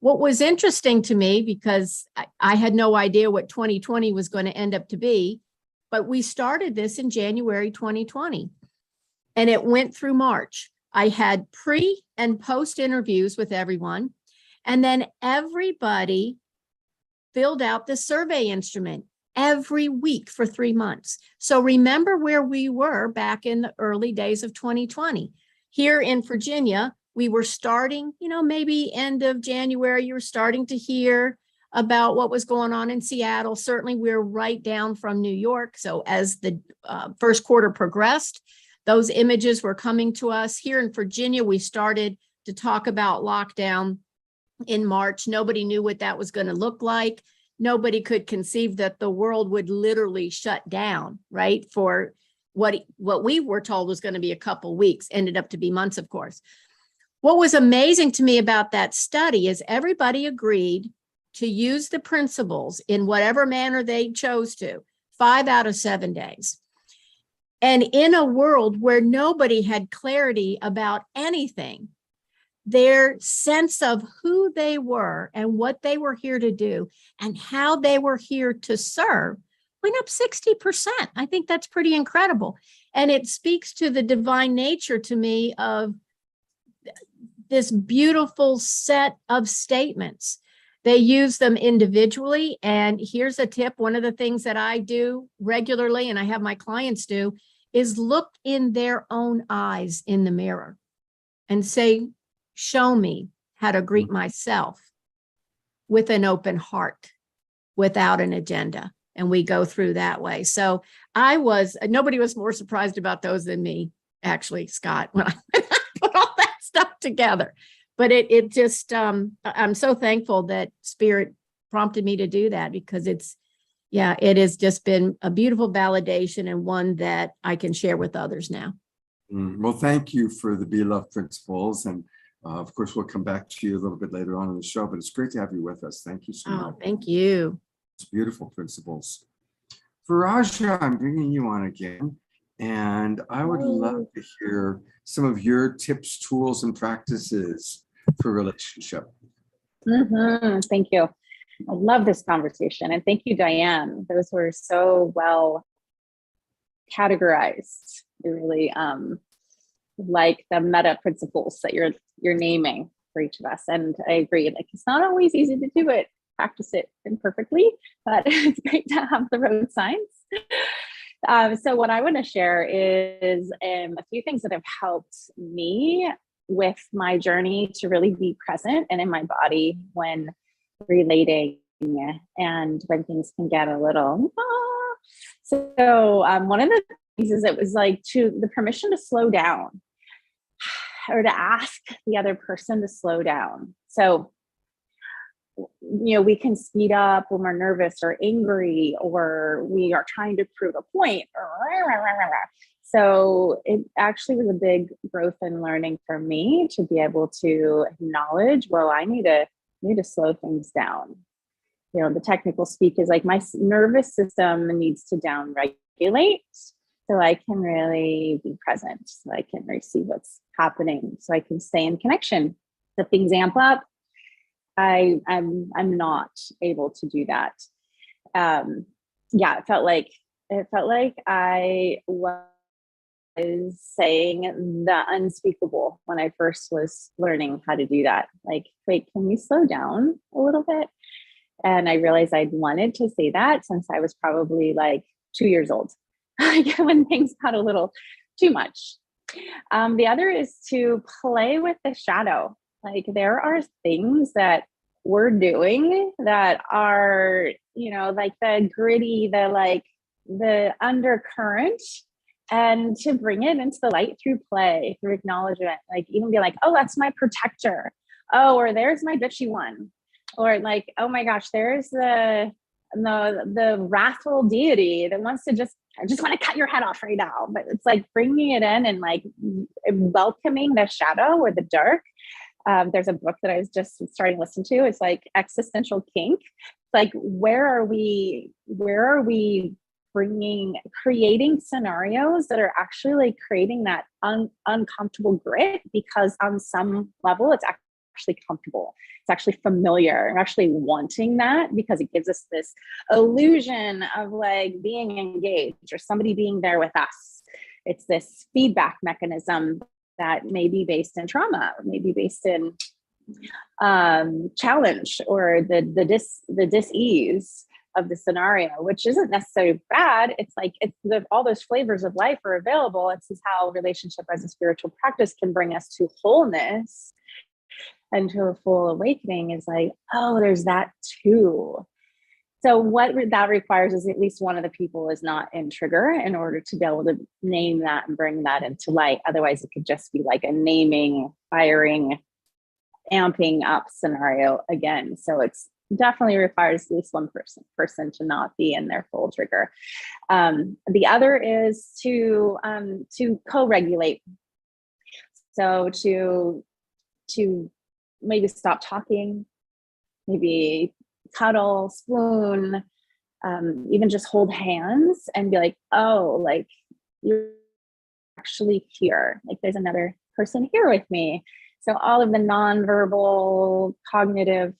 What was interesting to me, because I had no idea what 2020 was going to end up to be, but we started this in January 2020 and it went through March. I had pre and post interviews with everyone. And then everybody filled out the survey instrument every week for 3 months. So remember where we were back in the early days of 2020. Here in Virginia, we were starting, maybe end of January, you were starting to hear about what was going on in Seattle. Certainly we're right down from New York. So as the first quarter progressed, those images were coming to us. Here in Virginia, we started to talk about lockdown in March. Nobody knew what that was going to look like. Nobody could conceive that the world would literally shut down, right? For what we were told was going to be a couple weeks, ended up to be months, of course. What was amazing to me about that study is everybody agreed to use the principles in whatever manner they chose to, 5 out of 7 days. And in a world where nobody had clarity about anything, their sense of who they were and what they were here to do and how they were here to serve went up 60%. I think that's pretty incredible. And it speaks to the divine nature to me of this beautiful set of statements. They use them individually. And here's a tip. One of the things that I do regularly, and I have my clients do, is look in their own eyes in the mirror and say, show me how to greet myself with an open heart, without an agenda. And we go through that way. So nobody was more surprised about those than me, actually, Scott, when I put all that stuff together. But it just, I'm so thankful that Spirit prompted me to do that, because it has just been a beautiful validation and one that I can share with others now. Well, thank you for the Be Love principles. And of course, we'll come back to you a little bit later on in the show, but it's great to have you with us. Thank you so much. Thank you. It's beautiful principles. Viraja, I'm bringing you on again, and I would love to hear some of your tips, tools, and practices for relationship. Thank you. I love this conversation. And thank you, Diane. Those were so well categorized. I really like the meta principles that you're naming for each of us. And I agree, like, it's not always easy to do it, practice it imperfectly, but it's great to have the road signs. So what I want to share is a few things that have helped me with my journey to really be present and in my body when relating and when things can get a little. So one of the things is, it was like the permission to slow down, or to ask the other person to slow down. So, we can speed up when we're nervous or angry, or we are trying to prove a point. So it actually was a big growth and learning for me to be able to acknowledge, well, I need to slow things down. The technical speak is like, my nervous system needs to down regulate so I can really be present, so I can receive what's happening, so I can stay in connection. If things amp up, I'm not able to do that. It felt like I was saying the unspeakable when I first was learning how to do that. Like, wait, can we slow down a little bit? And I realized I'd wanted to say that since I was probably like 2 years old, when things got a little too much. The other is to play with the shadow. Like, there are things that we're doing that are, like the gritty, the undercurrent, and to bring it into the light through play, through acknowledgement, like even be like, oh, that's my protector. Oh, or there's my bitchy one. Or like, oh my gosh, there's the wrathful deity that wants to I just want to cut your head off right now. But it's like bringing it in and like welcoming the shadow or the dark. There's a book that I was just starting to listen to. It's like Existential Kink. It's like, where are we creating scenarios that are actually like creating that uncomfortable grit, because on some level it's actually comfortable. It's actually familiar. We're actually wanting that because it gives us this illusion of like being engaged or somebody being there with us. It's this feedback mechanism that may be based in trauma, maybe based in challenge, or the dis-ease of the scenario, which isn't necessarily bad. It's like all those flavors of life are available. It's just how relationship as a spiritual practice can bring us to wholeness and to a full awakening, is like, oh, there's that too. So what that requires is at least one of the people is not in trigger in order to be able to name that and bring that into light. Otherwise, it could just be like a naming, firing, amping up scenario again. So it's definitely requires at least one person to not be in their full trigger. The other is to co-regulate. So to maybe stop talking, maybe cuddle, spoon, even just hold hands and be like, oh, like you're actually here. Like there's another person here with me. So all of the nonverbal cognitive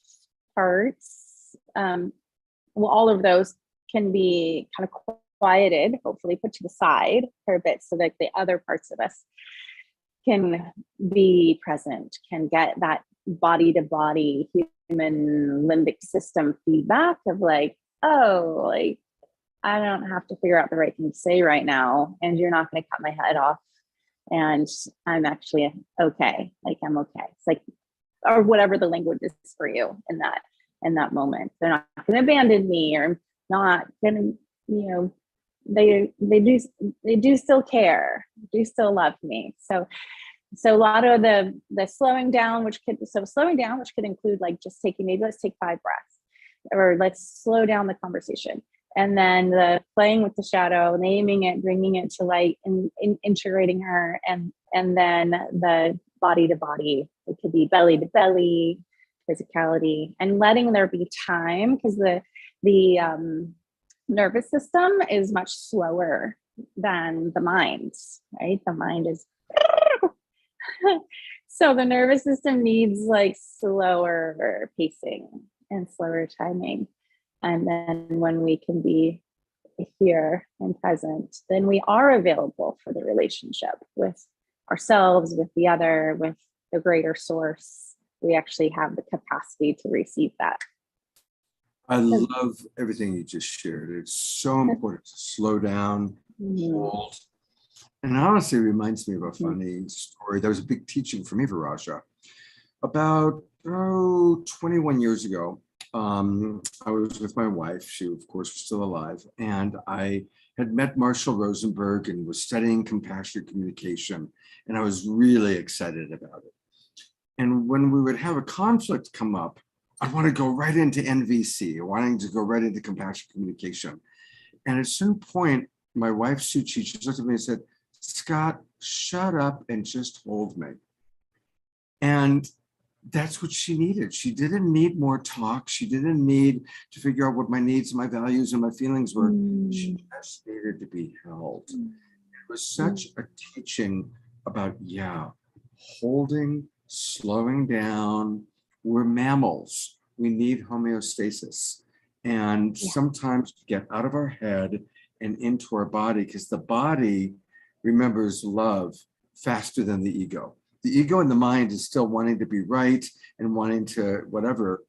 parts, all of those can be kind of quieted, hopefully put to the side for a bit so that the other parts of us can be present, can get that body to body human limbic system feedback of like, oh, like I don't have to figure out the right thing to say right now, and you're not going to cut my head off, and I'm actually okay. Like I'm okay. It's like, or whatever the language is for you in that moment. They're not going to abandon me, or not going to, you know, they do still care, do still love me. So a lot of the slowing down, which could include like just maybe let's take 5 breaths, or let's slow down the conversation. And then the playing with the shadow, naming it, bringing it to light, and integrating her, and then the body to body. It could be belly to belly, physicality, and letting there be time, because the nervous system is much slower than the mind, right? The mind is so the nervous system needs like slower pacing and slower timing. And then when we can be here and present, then we are available for the relationship with ourselves, with the other, with the greater source. We actually have the capacity to receive that. I love everything you just shared. It's so important to slow down, hold. And honestly, it reminds me of a funny story. There was a big teaching for me, Viraja. About 21 years ago, I was with my wife. She, of course, was still alive. And I had met Marshall Rosenberg and was studying compassionate communication. And I was really excited about it. And when we would have a conflict come up, I'd want to go right into NVC, wanting to go right into compassionate communication. And at a certain point, my wife, Suchi, she looked at me and said, Scott, shut up and just hold me. And that's what she needed. She didn't need more talk. She didn't need to figure out what my needs and my values and my feelings were. She just needed to be held. It was such a teaching about, holding, slowing down. We're mammals. We need homeostasis. And sometimes get out of our head and into our body, because the body remembers love faster than the ego. The ego and the mind is still wanting to be right and wanting to whatever,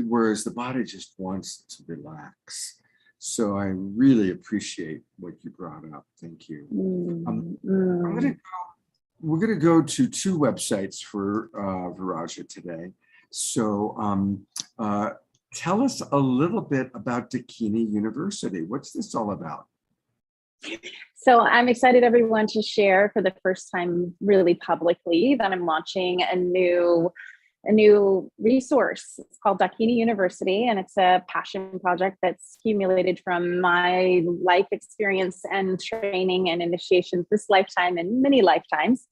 whereas the body just wants to relax. So I really appreciate what you brought up. Thank you. We're going to go to 2 websites for Viraja today. So tell us a little bit about Dakini University. What's this all about? So I'm excited, everyone, to share for the first time really publicly that I'm launching a new resource. It's called Dakini University, and it's a passion project that's accumulated from my life experience and training and initiations this lifetime and many lifetimes.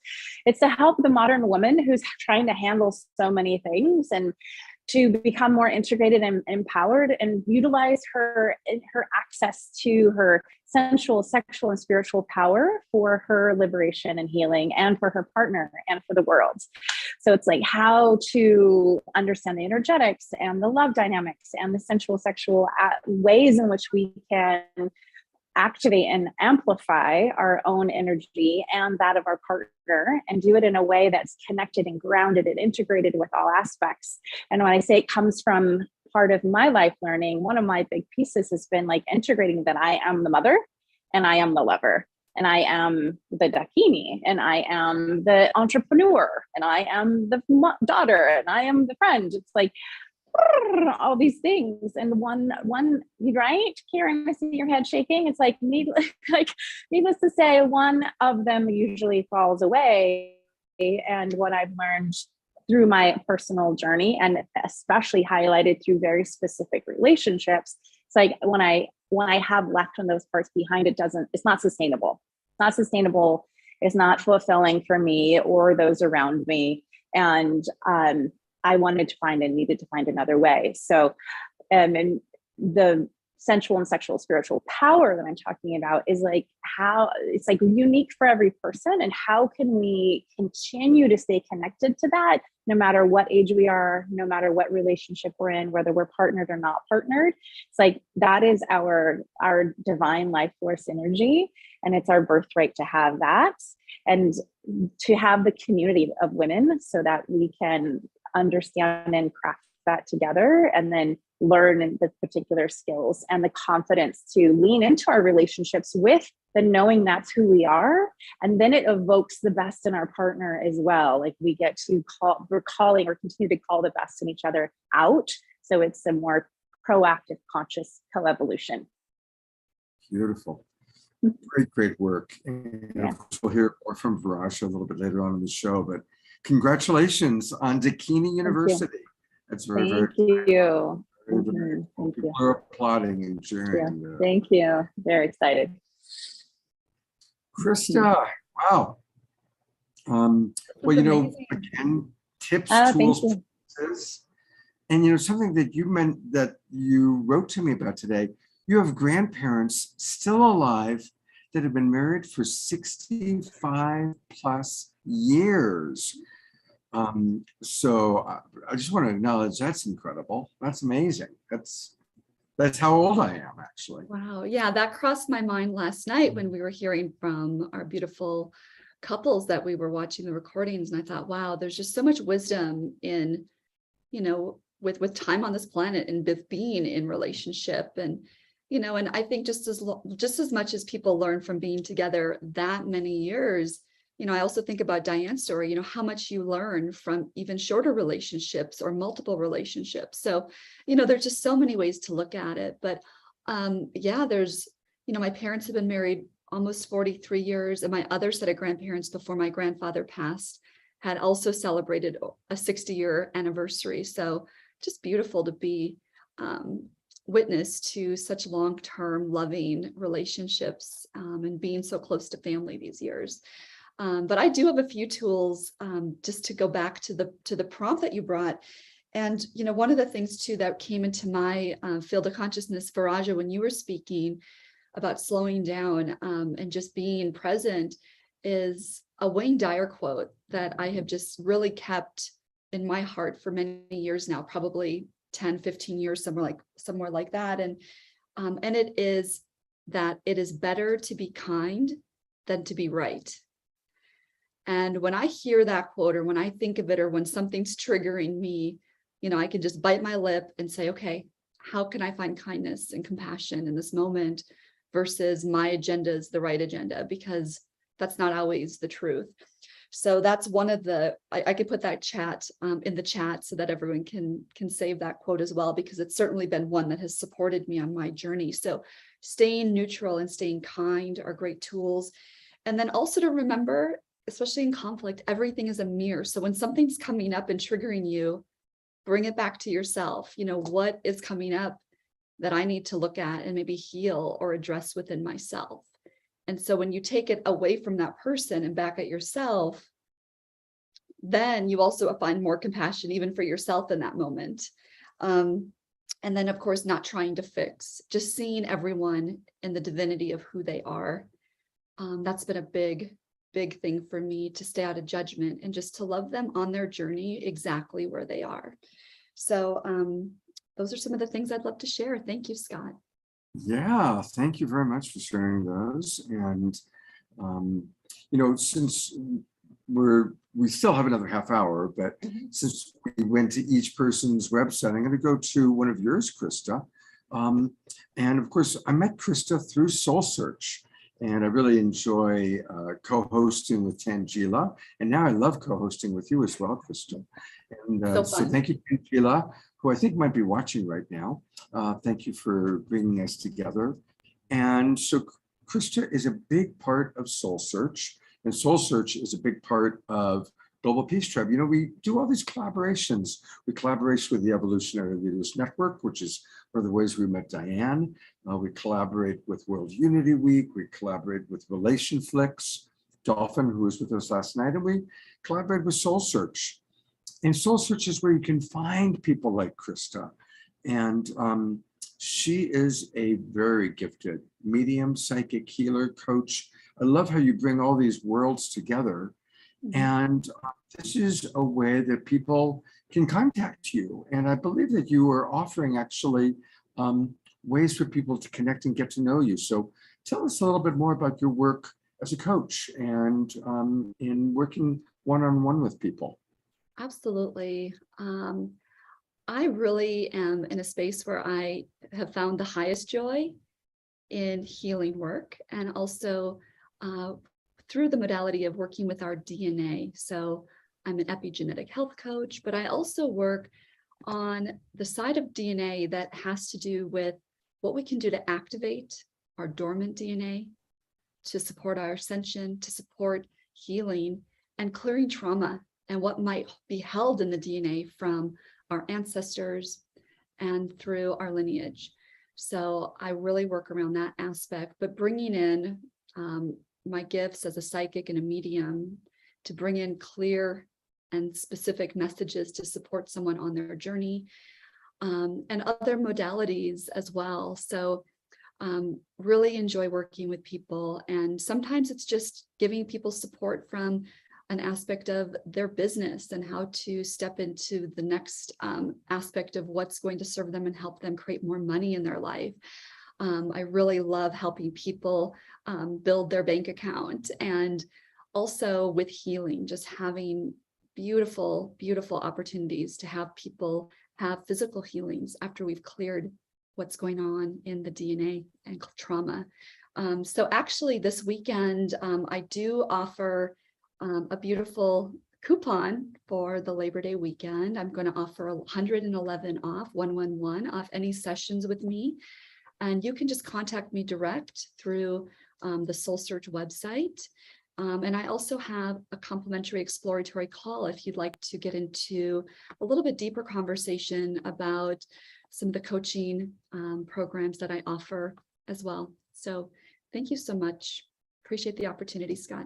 It's to help the modern woman who's trying to handle so many things and to become more integrated and empowered and utilize her access to her sensual, sexual, and spiritual power for her liberation and healing, and for her partner and for the world. So it's like how to understand the energetics and the love dynamics and the sensual, sexual ways in which we can activate and amplify our own energy and that of our partner, and do it in a way that's connected and grounded and integrated with all aspects. And when I say it comes from part of my life learning, one of my big pieces has been like integrating that I am the mother and I am the lover and I am the dakini and I am the entrepreneur and I am the daughter and I am the friend. It's like all these things and one right, Karen, I see your head shaking. It's like needless to say, one of them usually falls away. And what I've learned through my personal journey, and especially highlighted through very specific relationships, it's like when I have left on those parts behind, it's not sustainable. It's not fulfilling for me or those around me. And I wanted to find and needed to find another way. So, and the sensual and sexual spiritual power that I'm talking about is like how it's like unique for every person, and how can we continue to stay connected to that no matter what age we are, no matter what relationship we're in, whether we're partnered or not partnered. It's like that is our divine life force energy, and it's our birthright to have that, and to have the community of women so that we can understand and craft that together, and then learn the particular skills and the confidence to lean into our relationships with the knowing that's who we are. And then it evokes the best in our partner as well. Like we get to continue to call the best in each other out. So it's a more proactive, conscious co-evolution. Beautiful. Great work. And Yeah. of course, we'll hear more from Viraja a little bit later on in the show, but congratulations on Dakini University. That's very, Thank very you. Very, Mhm. Thank you. people are applauding and cheering. Thank you. Very excited. Krista, wow. Well, you know, again, tips, Thank tools, you. practices. And you know, something that you wrote to me about today, you have grandparents still alive that have been married for 65 plus years. So I just want to acknowledge that's incredible. That's amazing. That's how old I am, actually. Wow. Yeah, that crossed my mind last night when we were hearing from our beautiful couples that we were watching the recordings. And I thought, wow, there's just so much wisdom in, you know, with time on this planet and with being in relationship. And, you know, and I think just as much as people learn from being together that many years, you know, I also think about Diane's story, you know, how much you learn from even shorter relationships or multiple relationships. So, you know, there's just so many ways to look at it. But yeah, there's, you know, my parents have been married almost 43 years, and my other set of grandparents before my grandfather passed had also celebrated a 60-year anniversary. So just beautiful to be witness to such long-term loving relationships and being so close to family these years. But I do have a few tools just to go back to the prompt that you brought. And, you know, one of the things too that came into my field of consciousness, Viraja, when you were speaking about slowing down and just being present, is a Wayne Dyer quote that I have just really kept in my heart for many years now, probably 10, 15 years, somewhere like that. And it is that it is better to be kind than to be right. And when I hear that quote, or when I think of it, or when something's triggering me, you know, I can just bite my lip and say, okay, how can I find kindness and compassion in this moment versus my agenda is the right agenda? Because that's not always the truth. So that's one of the, I could put that chat in the chat so that everyone can save that quote as well, because it's certainly been one that has supported me on my journey. So staying neutral and staying kind are great tools. And then also to remember, especially in conflict, everything is a mirror. So when something's coming up and triggering you, bring it back to yourself. You know, what is coming up that I need to look at and maybe heal or address within myself? And so when you take it away from that person and back at yourself, then you also find more compassion even for yourself in that moment. And then, of course, not trying to fix, just seeing everyone in the divinity of who they are. That's been a big thing for me, to stay out of judgment and just to love them on their journey exactly where they are. So those are some of the things I'd love to share. Thank you, Scott. Yeah, thank you very much for sharing those. And, since we still have another half hour, but since we went to each person's website, I'm going to go to one of yours, Krista. And of course, I met Krista through Soul Search, and I really enjoy co-hosting with Tangela. And now I love co-hosting with you as well, Krista. And So so fun. thank you, Tangela, who I think might be watching right now. Thank you for bringing us together. And so Krista is a big part of Soul Search, and Soul Search is a big part of Global Peace Tribe. We do all these collaborations. We collaborate with the Evolutionary Leaders Network, which is one of the ways we met Diane. We collaborate with World Unity Week. We collaborate with Relationflix, Dolphin, who was with us last night, and we collaborate with Soul Search. And Soul Search is where you can find people like Krista. And she is a very gifted medium, psychic healer, coach. I love how you bring all these worlds together. And this is a way that people can contact you. And I believe that you are offering actually ways for people to connect and get to know you. So tell us a little bit more about your work as a coach and in working one-on-one with people. Absolutely. I really am in a space where I have found the highest joy in healing work, and also through the modality of working with our DNA. So I'm an epigenetic health coach, but I also work on the side of DNA that has to do with what we can do to activate our dormant DNA, to support our ascension, to support healing and clearing trauma and what might be held in the DNA from our ancestors and through our lineage. So I really work around that aspect, but bringing in my gifts as a psychic and a medium to bring in clear and specific messages to support someone on their journey, and other modalities as well. So really enjoy working with people. And sometimes it's just giving people support from an aspect of their business and how to step into the next aspect of what's going to serve them and help them create more money in their life. I really love helping people build their bank account, and also with healing, just having beautiful, beautiful opportunities to have people have physical healings after we've cleared what's going on in the DNA and trauma. So actually this weekend, I do offer a beautiful coupon for the Labor Day weekend. I'm going to offer 111 off, 111 off any sessions with me. And you can just contact me direct through the Soul Search website. And I also have a complimentary exploratory call if you'd like to get into a little bit deeper conversation about some of the coaching programs that I offer as well. So thank you so much. Appreciate the opportunity, Scott.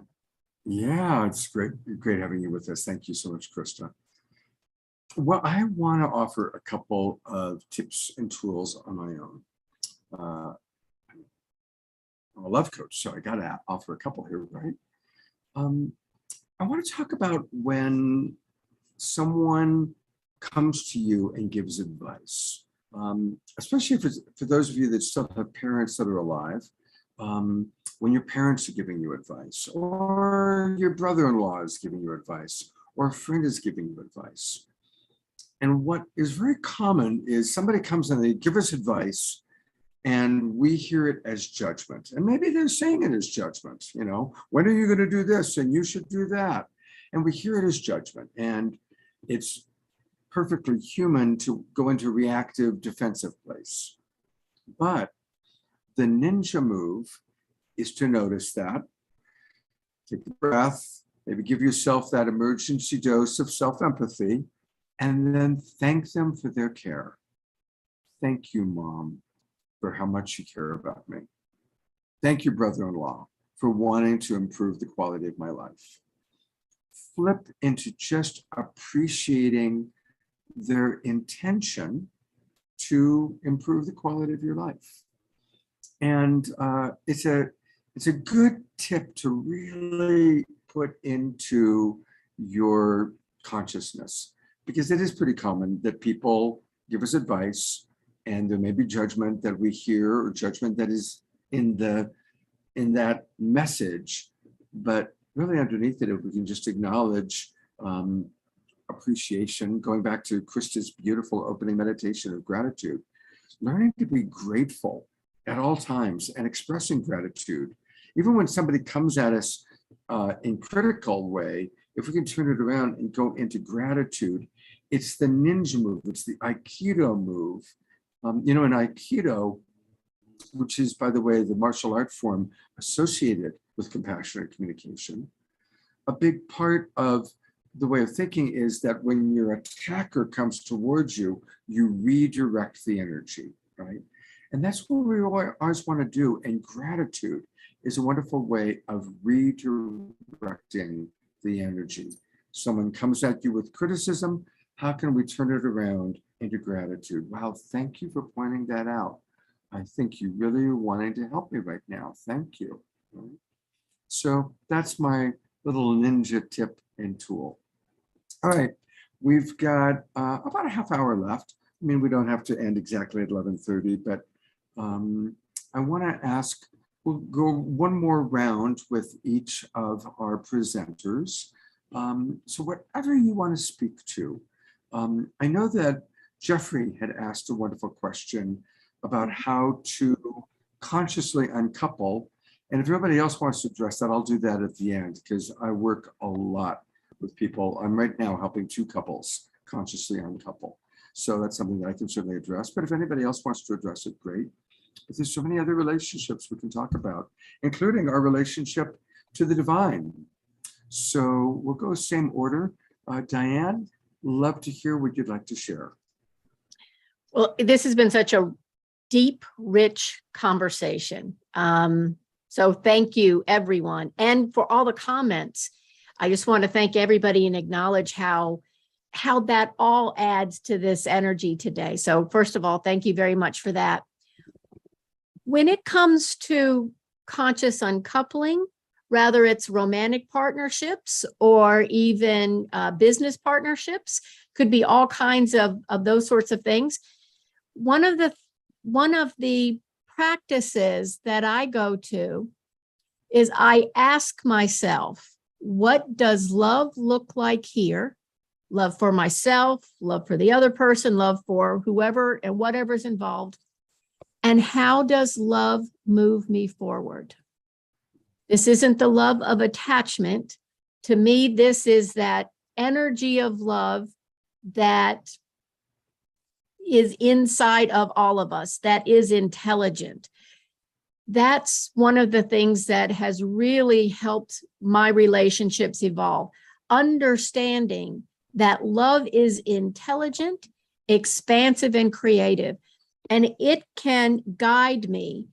Yeah, it's great having you with us. Thank you so much, Krista. Well, I want to offer a couple of tips and tools on my own. I'm a love coach, so I got to offer a couple here, right? I want to talk about when someone comes to you and gives advice, especially for those of you that still have parents that are alive. When your parents are giving you advice, or your brother-in-law is giving you advice, or a friend is giving you advice. And what is very common is somebody comes and they give us advice, and we hear it as judgment. And maybe they're saying it as judgment, when are you going to do this? And you should do that. And we hear it as judgment. And it's perfectly human to go into reactive defensive place. But the ninja move is to notice that, take a breath, maybe give yourself that emergency dose of self-empathy, and then thank them for their care. Thank you, Mom, for how much you care about me. Thank you, brother-in-law, for wanting to improve the quality of my life. Flip into just appreciating their intention to improve the quality of your life. And it's a good tip to really put into your consciousness, because it is pretty common that people give us advice and there may be judgment that we hear or judgment that is in that message, but really underneath it, if we can just acknowledge appreciation, going back to Krista's beautiful opening meditation of gratitude, learning to be grateful at all times and expressing gratitude. Even when somebody comes at us in critical way, if we can turn it around and go into gratitude, it's the ninja move, it's the Aikido move. In Aikido, which is, by the way, the martial art form associated with compassionate communication, a big part of the way of thinking is that when your attacker comes towards you, you redirect the energy, right? And that's what we always want to do. And gratitude is a wonderful way of redirecting the energy. Someone comes at you with criticism, how can we turn it around into gratitude? Wow, thank you for pointing that out. I think you really are wanting to help me right now. Thank you. So that's my little ninja tip and tool. All right, we've got about a half hour left. I mean, we don't have to end exactly at 11:30, but I want to ask, we'll go one more round with each of our presenters. So whatever you want to speak to. I know that Jeffrey had asked a wonderful question about how to consciously uncouple. And if everybody else wants to address that, I'll do that at the end, because I work a lot with people. I'm right now helping 2 couples consciously uncouple. So that's something that I can certainly address. But if anybody else wants to address it, great. But there's so many other relationships we can talk about, including our relationship to the divine. So we'll go same order. Diane, love to hear what you'd like to share. Well, this has been such a deep, rich conversation. So thank you, everyone. And for all the comments, I just want to thank everybody and acknowledge how that all adds to this energy today. So first of all, thank you very much for that. When it comes to conscious uncoupling, whether it's romantic partnerships or even business partnerships, could be all kinds of those sorts of things. One of the practices that I go to is I ask myself, what does love look like here? Love for myself, love for the other person, love for whoever and whatever's involved. And how does love move me forward? This isn't the love of attachment. To me, this is that energy of love that is inside of all of us, that is intelligent. That's one of the things that has really helped my relationships evolve. Understanding that love is intelligent, expansive, and creative, and it can guide me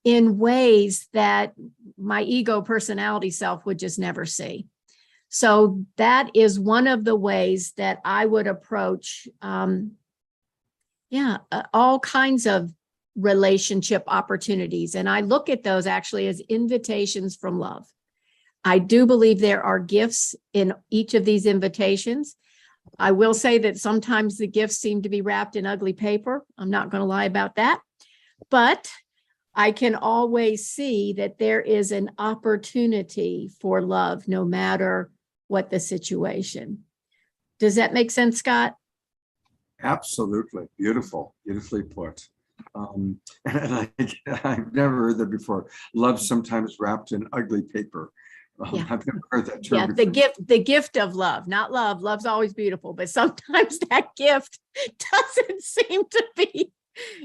in ways that my ego personality self would just never see. So that is one of the ways that I would approach all kinds of relationship opportunities. And I look at those actually as invitations from love. I do believe there are gifts in each of these invitations. I will say that sometimes the gifts seem to be wrapped in ugly paper. I'm not going to lie about that. But I can always see that there is an opportunity for love, no matter what the situation. Does that make sense, Scott? Absolutely. Beautiful. Beautifully put. And I've never heard that before. Love sometimes wrapped in ugly paper. Yeah. I've never heard that term. Yeah, the gift of love, not love. Love's always beautiful, but sometimes that gift doesn't seem to be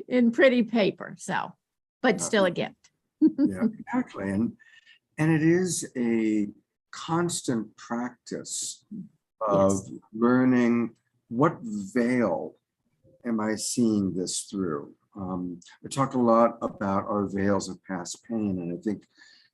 in pretty paper. So, but still a gift. Yeah, exactly. And it is a constant practice of learning what veil am I seeing this through. I talk a lot about our veils of past pain, and I think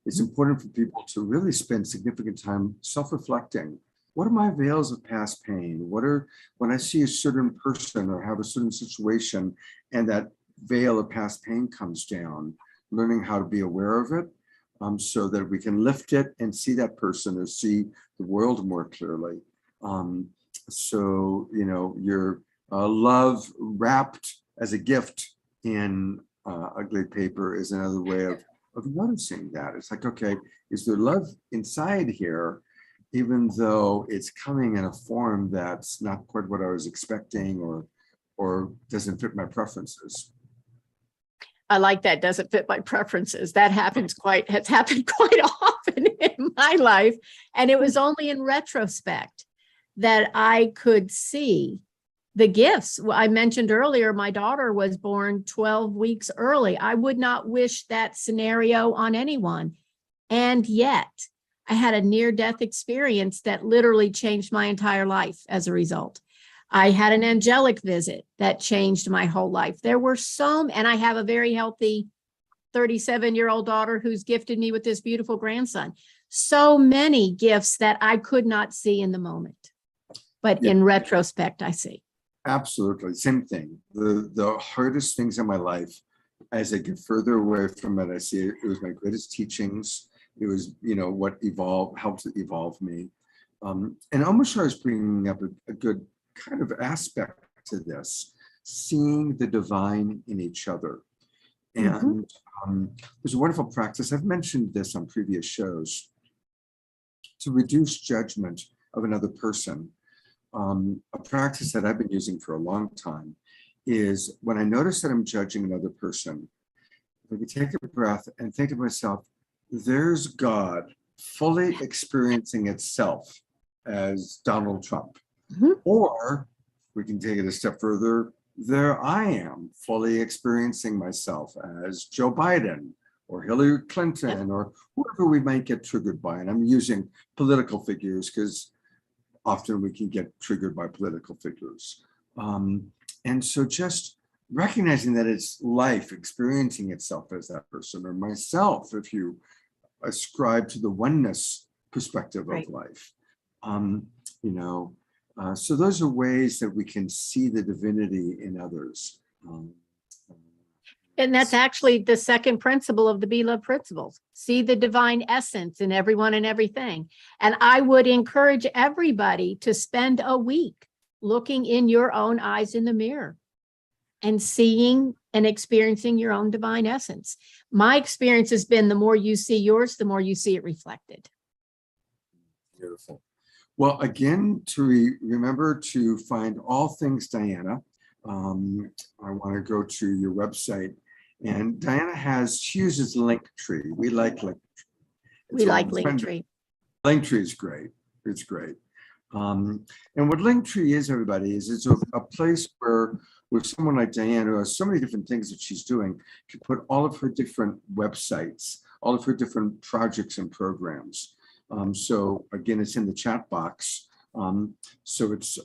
it's important for people to really spend significant time self-reflecting. What are my veils of past pain? When I see a certain person or have a certain situation and that veil of past pain comes down, learning how to be aware of it so that we can lift it and see that person or see the world more clearly. So, your love wrapped as a gift in ugly paper is another way of noticing that. It's like, okay, is there love inside here, even though it's coming in a form that's not quite what I was expecting or doesn't fit my preferences. I like that. Doesn't fit my preferences. That has happened quite often in my life. And it was only in retrospect that I could see the gifts. I mentioned earlier, my daughter was born 12 weeks early. I would not wish that scenario on anyone. And yet I had a near-death experience that literally changed my entire life as a result. I had an angelic visit that changed my whole life. There were and I have a very healthy 37-year-old daughter who's gifted me with this beautiful grandson. So many gifts that I could not see in the moment, but in retrospect, I see. Absolutely, same thing. The hardest things in my life, as I get further away from it, I see it was my greatest teachings. It was, what helped evolve me. And Omashar is bringing up a good kind of aspect to this, seeing the divine in each other. And there's a wonderful practice, I've mentioned this on previous shows, to reduce judgment of another person. A practice that I've been using for a long time is when I notice that I'm judging another person, let me take a breath and think to myself, there's God fully experiencing itself as Donald Trump. Or we can take it a step further, there I am fully experiencing myself as Joe Biden or Hillary Clinton or whoever we might get triggered by. And I'm using political figures because often we can get triggered by political figures. And so just recognizing that it's life experiencing itself as that person, or myself, if you ascribe to the oneness perspective of life. So those are ways that we can see the divinity in others. And that's actually the second principle of the Be Love principles. See the divine essence in everyone and everything. And I would encourage everybody to spend a week looking in your own eyes in the mirror and seeing and experiencing your own divine essence. My experience has been the more you see yours, the more you see it reflected. Beautiful. Well, again, to remember to find all things Diana, I want to go to your website. And Diana she uses Linktree. We like Linktree. We like Linktree. Linktree is great. It's great. And what Linktree is, everybody, is it's a place where someone like Diana, who has so many different things that she's doing, can put all of her different websites, all of her different projects and programs. So again, it's in the chat box. So it's,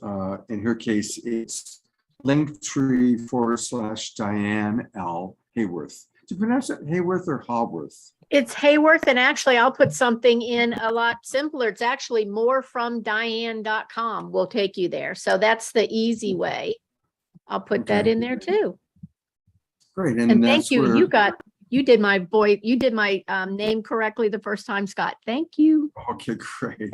in her case, it's Linktree/Diane L. Hayworth. Do you pronounce it Hayworth or Haworth? It's Hayworth, and actually I'll put something in a lot simpler. It's actually morefromdiane.com will take you there. So that's the easy way. I'll put that in there too. Great. And thank you. You did my name correctly the first time, Scott. Thank you. Okay, great.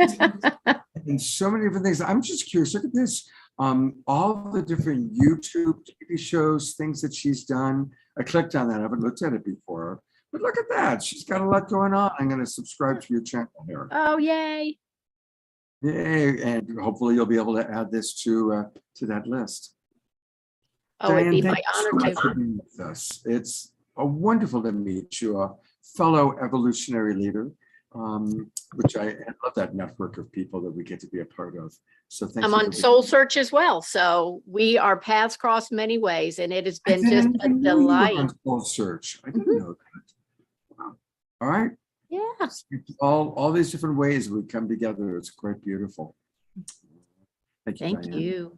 And so many different things. I'm just curious, look at this. All the different YouTube TV shows, things that she's done. I clicked on that. I haven't looked at it before. But look at that. She's got a lot going on. I'm going to subscribe to your channel here. Oh, yay. Yay. And hopefully you'll be able to add this to that list. Oh, Diane, it'd be my thank you so honor much for to. being with us. It's wonderful to meet you, a fellow evolutionary leader, which I love that network of people that we get to be a part of. So thank you. I'm on Soul Search as well. So our paths cross many ways, and it has been just a delight. On Soul Search. I didn't know that. Wow. All right. Yeah. All these different ways we come together. It's quite beautiful. Thank you. Thank Diane. you.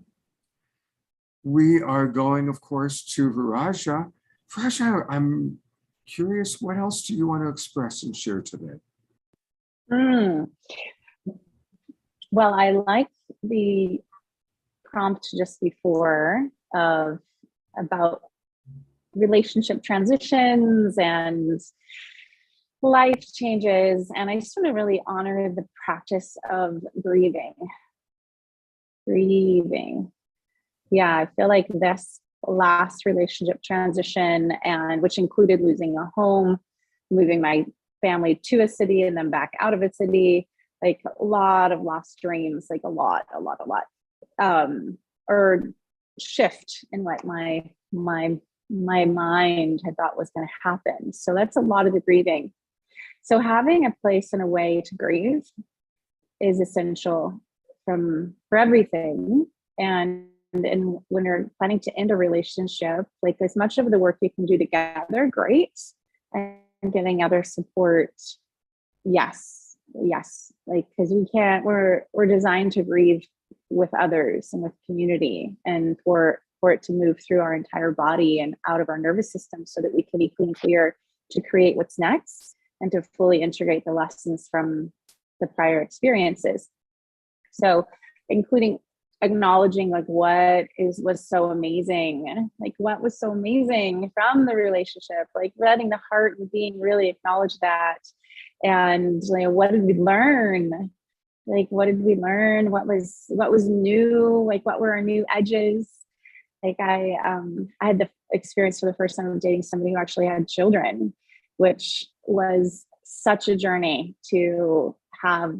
We are going, of course, to Viraja. Viraja, I'm curious, what else do you want to express and share today? Well, I liked the prompt just before about relationship transitions and life changes. And I just want to really honor the practice of breathing. Yeah, I feel like this last relationship transition, and which included losing a home, moving my family to a city and then back out of a city, like a lot of lost dreams, like a lot. Or shift in what my mind had thought was going to happen. So that's a lot of the grieving. So having a place and a way to grieve is essential for everything. And when you're planning to end a relationship, like as much of the work you can do together, great. And getting other support, yes. Like, because we're designed to grieve with others and with community, and for it to move through our entire body and out of our nervous system so that we can be clean, clear to create what's next and to fully integrate the lessons from the prior experiences. So including acknowledging like what was so amazing, like what was so amazing from the relationship, like letting the heart and being really acknowledge that. And like, what did we learn? Like, what did we learn? What was new? Like, what were our new edges? Like I had the experience for the first time of dating somebody who actually had children, which was such a journey to have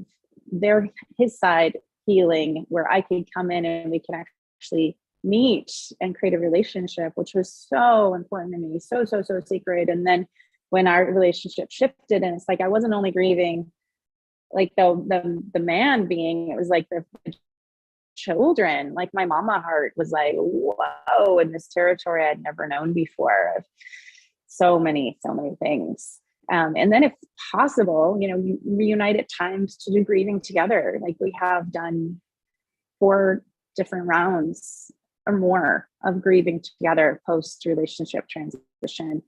his side healing, where I could come in and we can actually meet and create a relationship, which was so important to me, so sacred. And then when our relationship shifted, and it's like I wasn't only grieving like the man being, it was like the children, like my mama heart was like, whoa, in this territory I'd never known before. So many things. And then if possible, you reunite at times to do grieving together. Like we have done 4 different rounds or more of grieving together post relationship transition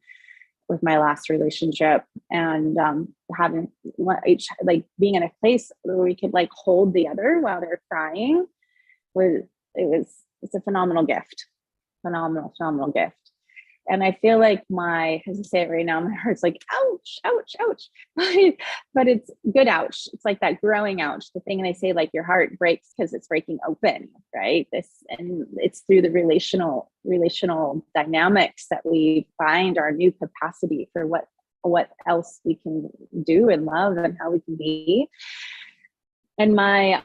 with my last relationship, and having each, like being in a place where we could like hold the other while they're crying it's a phenomenal gift, phenomenal gift. And I feel like as I say it right now, my heart's like, ouch. But it's good ouch. It's like that growing ouch, the thing they say, like your heart breaks because it's breaking open, right? And it's through the relational dynamics that we find our new capacity for what else we can do and love and how we can be. And my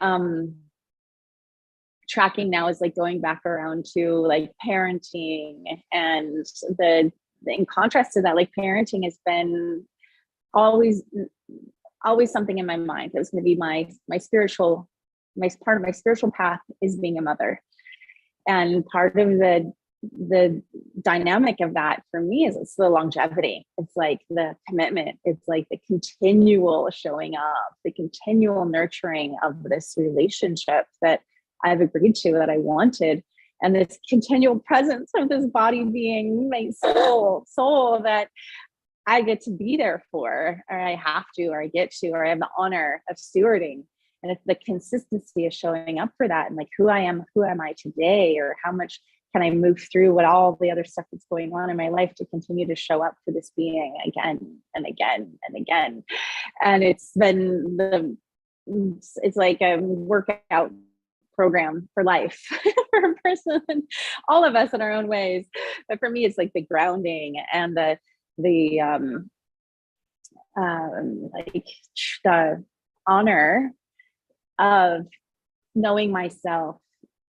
tracking now is like going back around to like parenting, and in contrast to that, like parenting has been always something in my mind. It was going to be my part of my spiritual path is being a mother. And part of the dynamic of that for me is it's the longevity. It's like the commitment. It's like the continual showing up, the continual nurturing of this relationship that I've agreed to, that I wanted, and this continual presence of this body being my soul that I get to be there for, or I have to, or I get to, or I have the honor of stewarding. And it's the consistency of showing up for that, and like who am I today, or how much can I move through what all the other stuff that's going on in my life to continue to show up for this being again and again and again. And it's like a workout program for life for a person, all of us in our own ways. But for me, it's like the grounding and the honor of knowing myself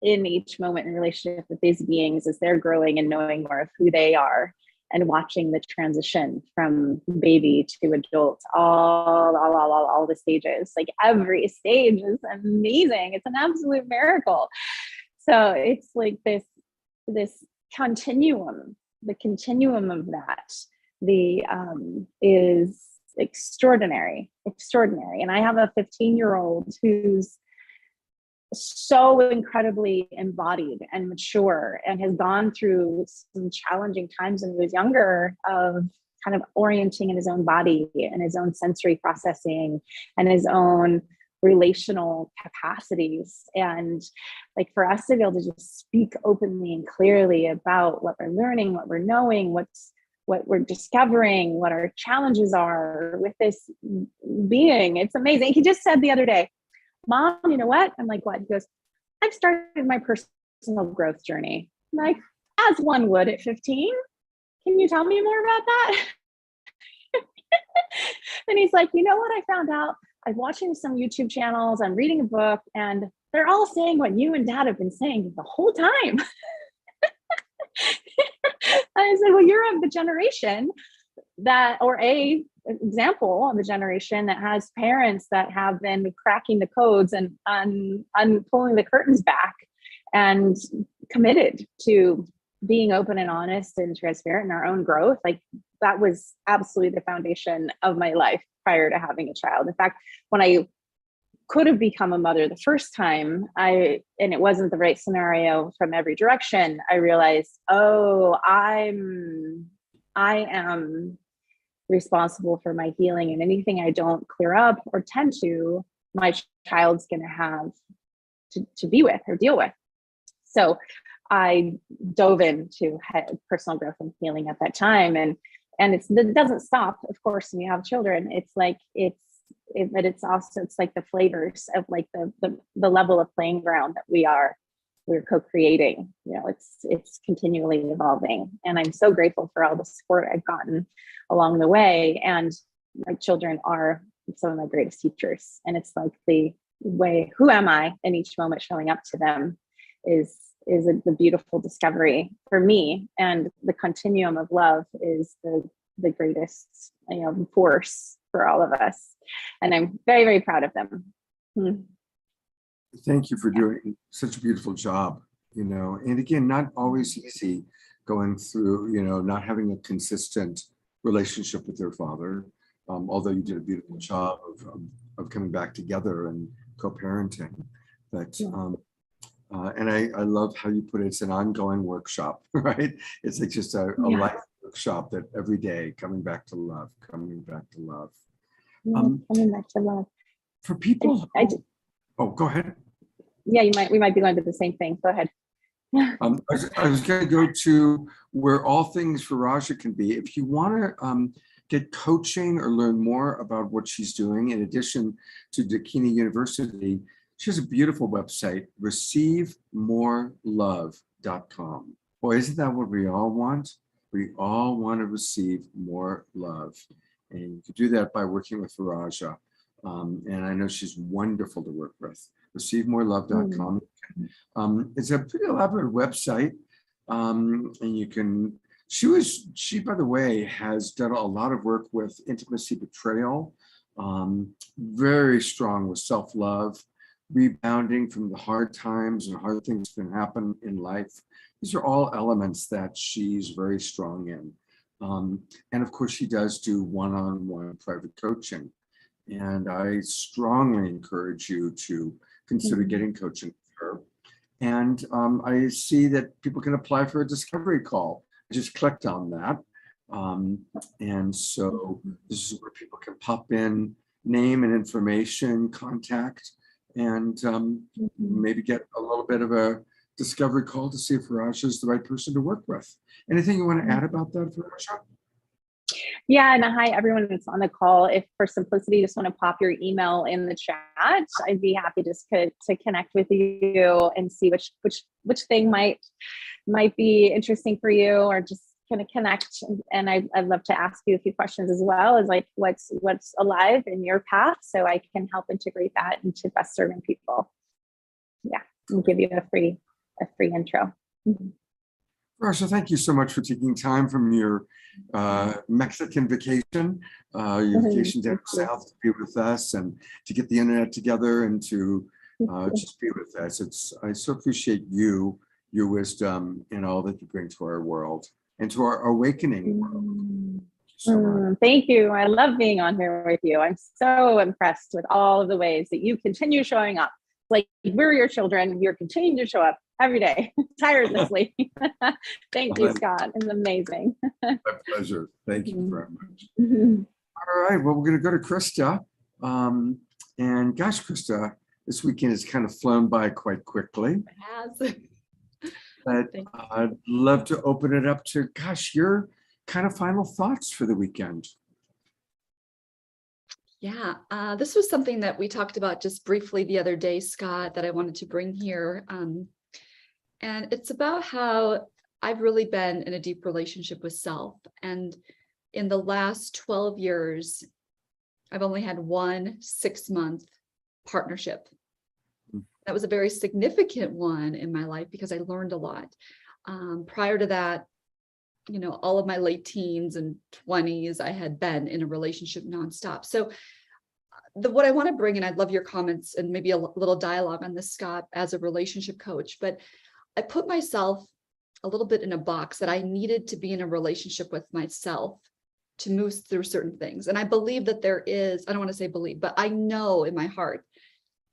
in each moment in relationship with these beings as they're growing and knowing more of who they are, and watching the transition from baby to adult, all the stages. Like every stage is amazing. It's an absolute miracle. So it's like this continuum, the continuum of that, is extraordinary. And I have a 15-year-old who's so incredibly embodied and mature, and has gone through some challenging times when he was younger, of kind of orienting in his own body and his own sensory processing and his own relational capacities. And like for us to be able to just speak openly and clearly about what we're learning, what we're knowing, what we're discovering, what our challenges are with this being, it's amazing. He just said the other day, Mom, you know what? I'm like, what? He goes, I've started my personal growth journey. I'm like, as one would at 15. Can you tell me more about that? And he's like, you know what I found out? I'm watching some YouTube channels, I'm reading a book, and they're all saying what you and dad have been saying the whole time. I said, well, you're of the generation that, or a example of the generation that has parents that have been cracking the codes and pulling the curtains back and committed to being open and honest and transparent in our own growth. Like, that was absolutely the foundation of my life prior to having a child. In fact, when I could have become a mother the first time, and it wasn't the right scenario from every direction, I realized, oh, I am responsible for my healing, and anything I don't clear up or tend to, my child's going to have to be with or deal with. So I dove into personal growth and healing at that time, and it doesn't stop, of course, when you have children. It's like but it's also, it's like the flavors of like the level of playing ground that we're co-creating. You know, it's continually evolving, and I'm so grateful for all the support I've gotten along the way. And my children are some of my greatest teachers, and it's like the way, who am I in each moment, showing up to them is the beautiful discovery for me. And the continuum of love is the greatest, force for all of us. And I'm very, very proud of them. Thank you for doing such a beautiful job, and again, not always easy going through, not having a consistent relationship with their father, although you did a beautiful job of coming back together and co-parenting. But and I love how you put it. It's an ongoing workshop, right? It's like just a life workshop that every day coming back to love. Coming back to love. For people, go ahead. Yeah, we might be going to the same thing. Go ahead. I was going to go to where all things Viraja can be. If you want to get coaching or learn more about what she's doing, in addition to Dakini University, she has a beautiful website, receivemorelove.com. Boy, isn't that what we all want? We all want to receive more love. And you can do that by working with Viraja. And I know she's wonderful to work with. Receivemorelove.com. It's a pretty elaborate website. And you can, she, by the way, has done a lot of work with intimacy betrayal, very strong with self-love, rebounding from the hard times and hard things that can happen in life. These are all elements that she's very strong in. And of course, she does do one-on-one private coaching. And I strongly encourage you to consider getting coaching with her. And I see that people can apply for a discovery call. I just clicked on that. And so this is where people can pop in name and information, contact, and maybe get a little bit of a discovery call to see if Viraja is the right person to work with. Anything you want to add about that, Viraja? Yeah, and hi everyone that's on the call. If for simplicity you just want to pop your email in the chat, I'd be happy to connect with you and see which thing might be interesting for you, or just kind of connect. And I'd love to ask you a few questions as well, as like what's alive in your path, so I can help integrate that into best serving people. Yeah, and give you a free intro. Viraja, thank you so much for taking time from your Mexican vacation, your vacation down south, to be with us and to get the internet together and to just be with us. I so appreciate your wisdom and all that you bring to our world and to our awakening world. Thank you. I love being on here with you. I'm so impressed with all of the ways that you continue showing up. Like, we're your children. You're continuing to show up every day, tirelessly. Thank you, Scott. It's amazing. My pleasure. Thank you very much. All right. Well, we're going to go to Krista. And gosh, Krista, this weekend has kind of flown by quite quickly. It has. But I'd love to open it up to, gosh, your kind of final thoughts for the weekend. Yeah, this was something that we talked about just briefly the other day, Scott, that I wanted to bring here. And it's about how I've really been in a deep relationship with self. And in the last 12 years, I've only had one 6-month partnership. That was a very significant one in my life because I learned a lot. Prior to that, all of my late teens and 20s, I had been in a relationship nonstop. So what I want to bring, and I'd love your comments and maybe a little dialogue on this, Scott, as a relationship coach, but I put myself a little bit in a box that I needed to be in a relationship with myself to move through certain things. And I believe that there is, I don't want to say believe, but I know in my heart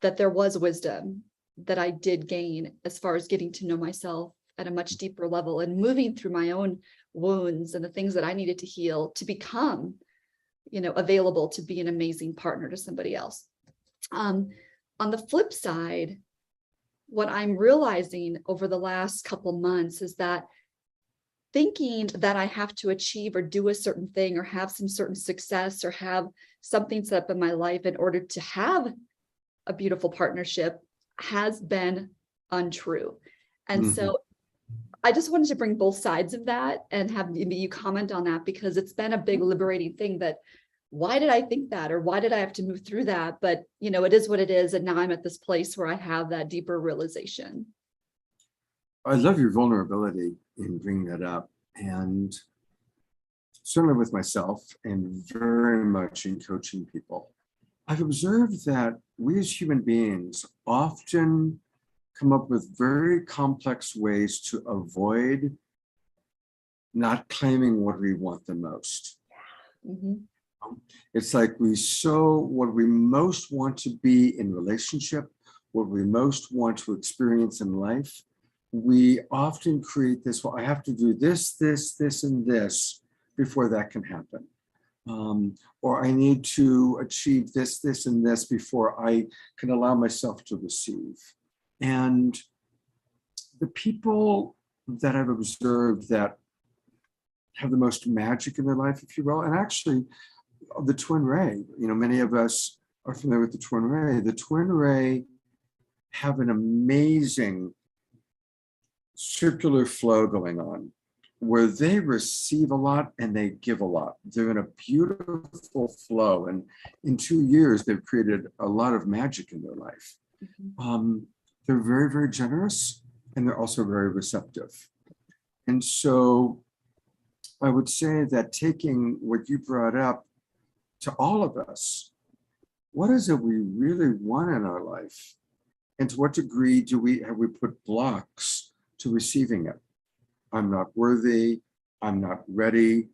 that there was wisdom that I did gain as far as getting to know myself at a much deeper level and moving through my own wounds and the things that I needed to heal to become, available to be an amazing partner to somebody else. On the flip side, what I'm realizing over the last couple months is that thinking that I have to achieve or do a certain thing or have some certain success or have something set up in my life in order to have a beautiful partnership has been untrue. And so I just wanted to bring both sides of that and have maybe you comment on that, because it's been a big liberating thing that why did I think that, or why did I have to move through that? But, it is what it is. And now I'm at this place where I have that deeper realization. I love your vulnerability in bringing that up, and certainly with myself and very much in coaching people. I've observed that we as human beings often come up with very complex ways to avoid not claiming what we want the most. Mm-hmm. It's like what we most want to be in relationship, what we most want to experience in life, we often create this, well, I have to do this, and this before that can happen. Or I need to achieve this, and this before I can allow myself to receive. And the people that I've observed that have the most magic in their life, if you will, and actually the twin ray, many of us are familiar with the twin ray. The twin ray have an amazing circular flow going on where they receive a lot and they give a lot. They're in a beautiful flow. And in 2 years, they've created a lot of magic in their life. Mm-hmm. They're very, very generous, and they're also very receptive. And so I would say that taking what you brought up to all of us, what is it we really want in our life? And to what degree have we put blocks to receiving it? I'm not worthy, I'm not ready.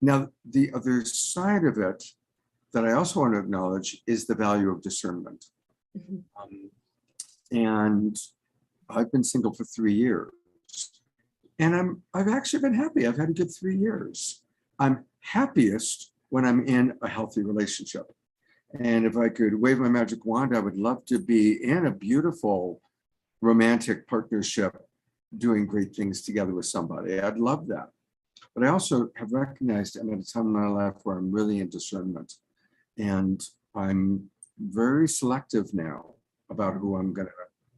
Now, the other side of it that I also want to acknowledge is the value of discernment. Mm-hmm. And I've been single for 3 years. And I've actually been happy. I've had a good 3 years. I'm happiest when I'm in a healthy relationship. And if I could wave my magic wand, I would love to be in a beautiful romantic partnership, doing great things together with somebody. I'd love that. But I also have recognized I'm at a time in my life where I'm really in discernment. And I'm very selective now about who I'm going to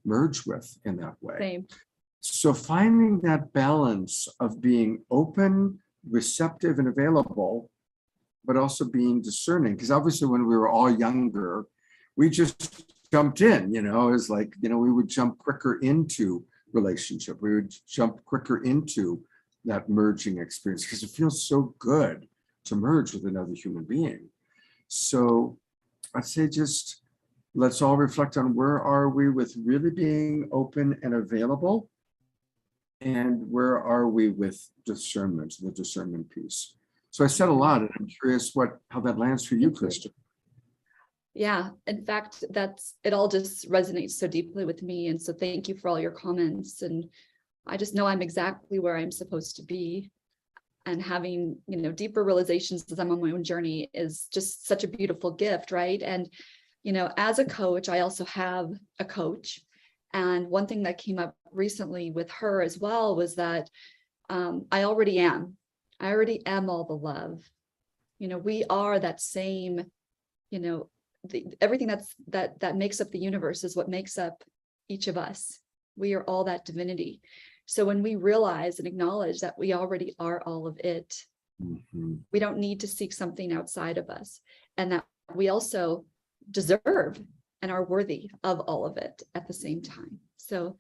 merge with in that way. Same. So finding that balance of being open, receptive, and available, but also being discerning. Because obviously when we were all younger, we just jumped in, it was like, we would jump quicker into relationship. We would jump quicker into that merging experience because it feels so good to merge with another human being. So I'd say just let's all reflect on where are we with really being open and available, and where are we with discernment, the discernment piece. So I said a lot, and I'm curious how that lands for you, Krista. Yeah, in fact, it all just resonates so deeply with me. And so thank you for all your comments. And I just know I'm exactly where I'm supposed to be. And having, deeper realizations as I'm on my own journey is just such a beautiful gift, right? And, as a coach, I also have a coach. And one thing that came up recently with her as well was that I already am all the love. We are that same, everything that makes up the universe is what makes up each of us. We are all that divinity. So when we realize and acknowledge that we already are all of it, Mhm. we don't need to seek something outside of us, and that we also deserve and are worthy of all of it at the same time. So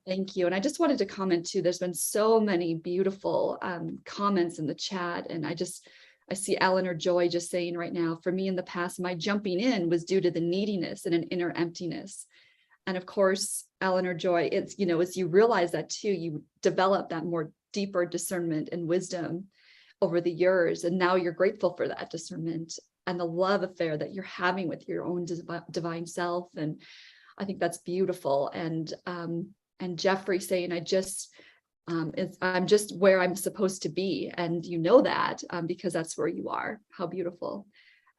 thank you. And I just wanted to comment too, there's been so many beautiful comments in the chat. And I see Eleanor Joy just saying right now, for me in the past, my jumping in was due to the neediness and an inner emptiness. And of course, Eleanor Joy, it's, as you realize that too, you develop that more deeper discernment and wisdom over the years. And now you're grateful for that discernment and the love affair that you're having with your own divine self. And I think that's beautiful. And Jeffrey saying, I'm just where I'm supposed to be. And you know that because that's where you are. How beautiful.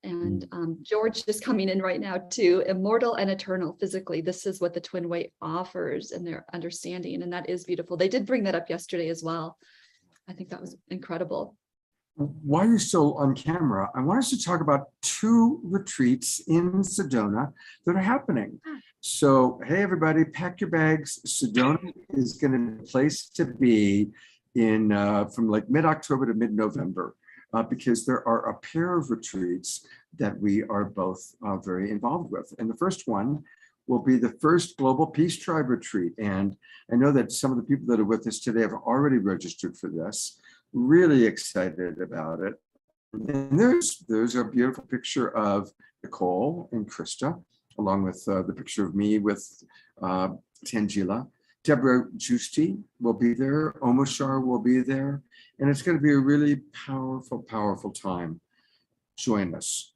And George is coming in right now too. Immortal and eternal physically. This is what the twin way offers in their understanding. And that is beautiful. They did bring that up yesterday as well. I think that was incredible. While you're still on camera, I want us to talk about 2 retreats in Sedona that are happening. So, hey, everybody, pack your bags. Sedona is going to be a place to be in from like mid-October to mid-November because there are a pair of retreats that we are both very involved with. And the first one will be the first Global Peace Tribe retreat. And I know that some of the people that are with us today have already registered for this. Really excited about it. And there's a beautiful picture of Nicole and Krista, along with the picture of me with Tangela. Deborah Giusti will be there. Omoshar will be there. And it's going to be a really powerful, powerful time. Join us.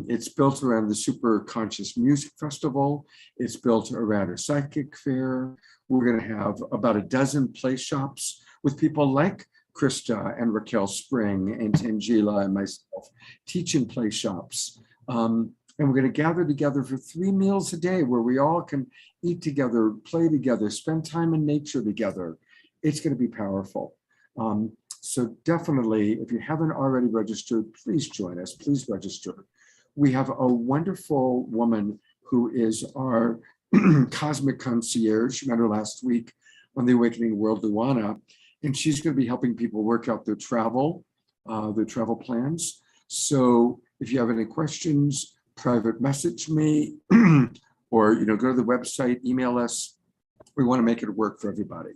It's built around the Super Conscious Music Festival. It's built around a psychic fair. We're going to have about a dozen play shops with people like Krista and Raquel Spring and Tangela and myself teaching play shops. And we're going to gather together for 3 meals a day where we all can eat together, play together, spend time in nature together. It's going to be powerful. So definitely, if you haven't already registered, please join us. Please register. We have a wonderful woman who is our cosmic concierge. She met her last week on the Awakening World, Luana. And she's going to be helping people work out their travel plans. So if you have any questions, private message me or go to the website, email us. We want to make it work for everybody.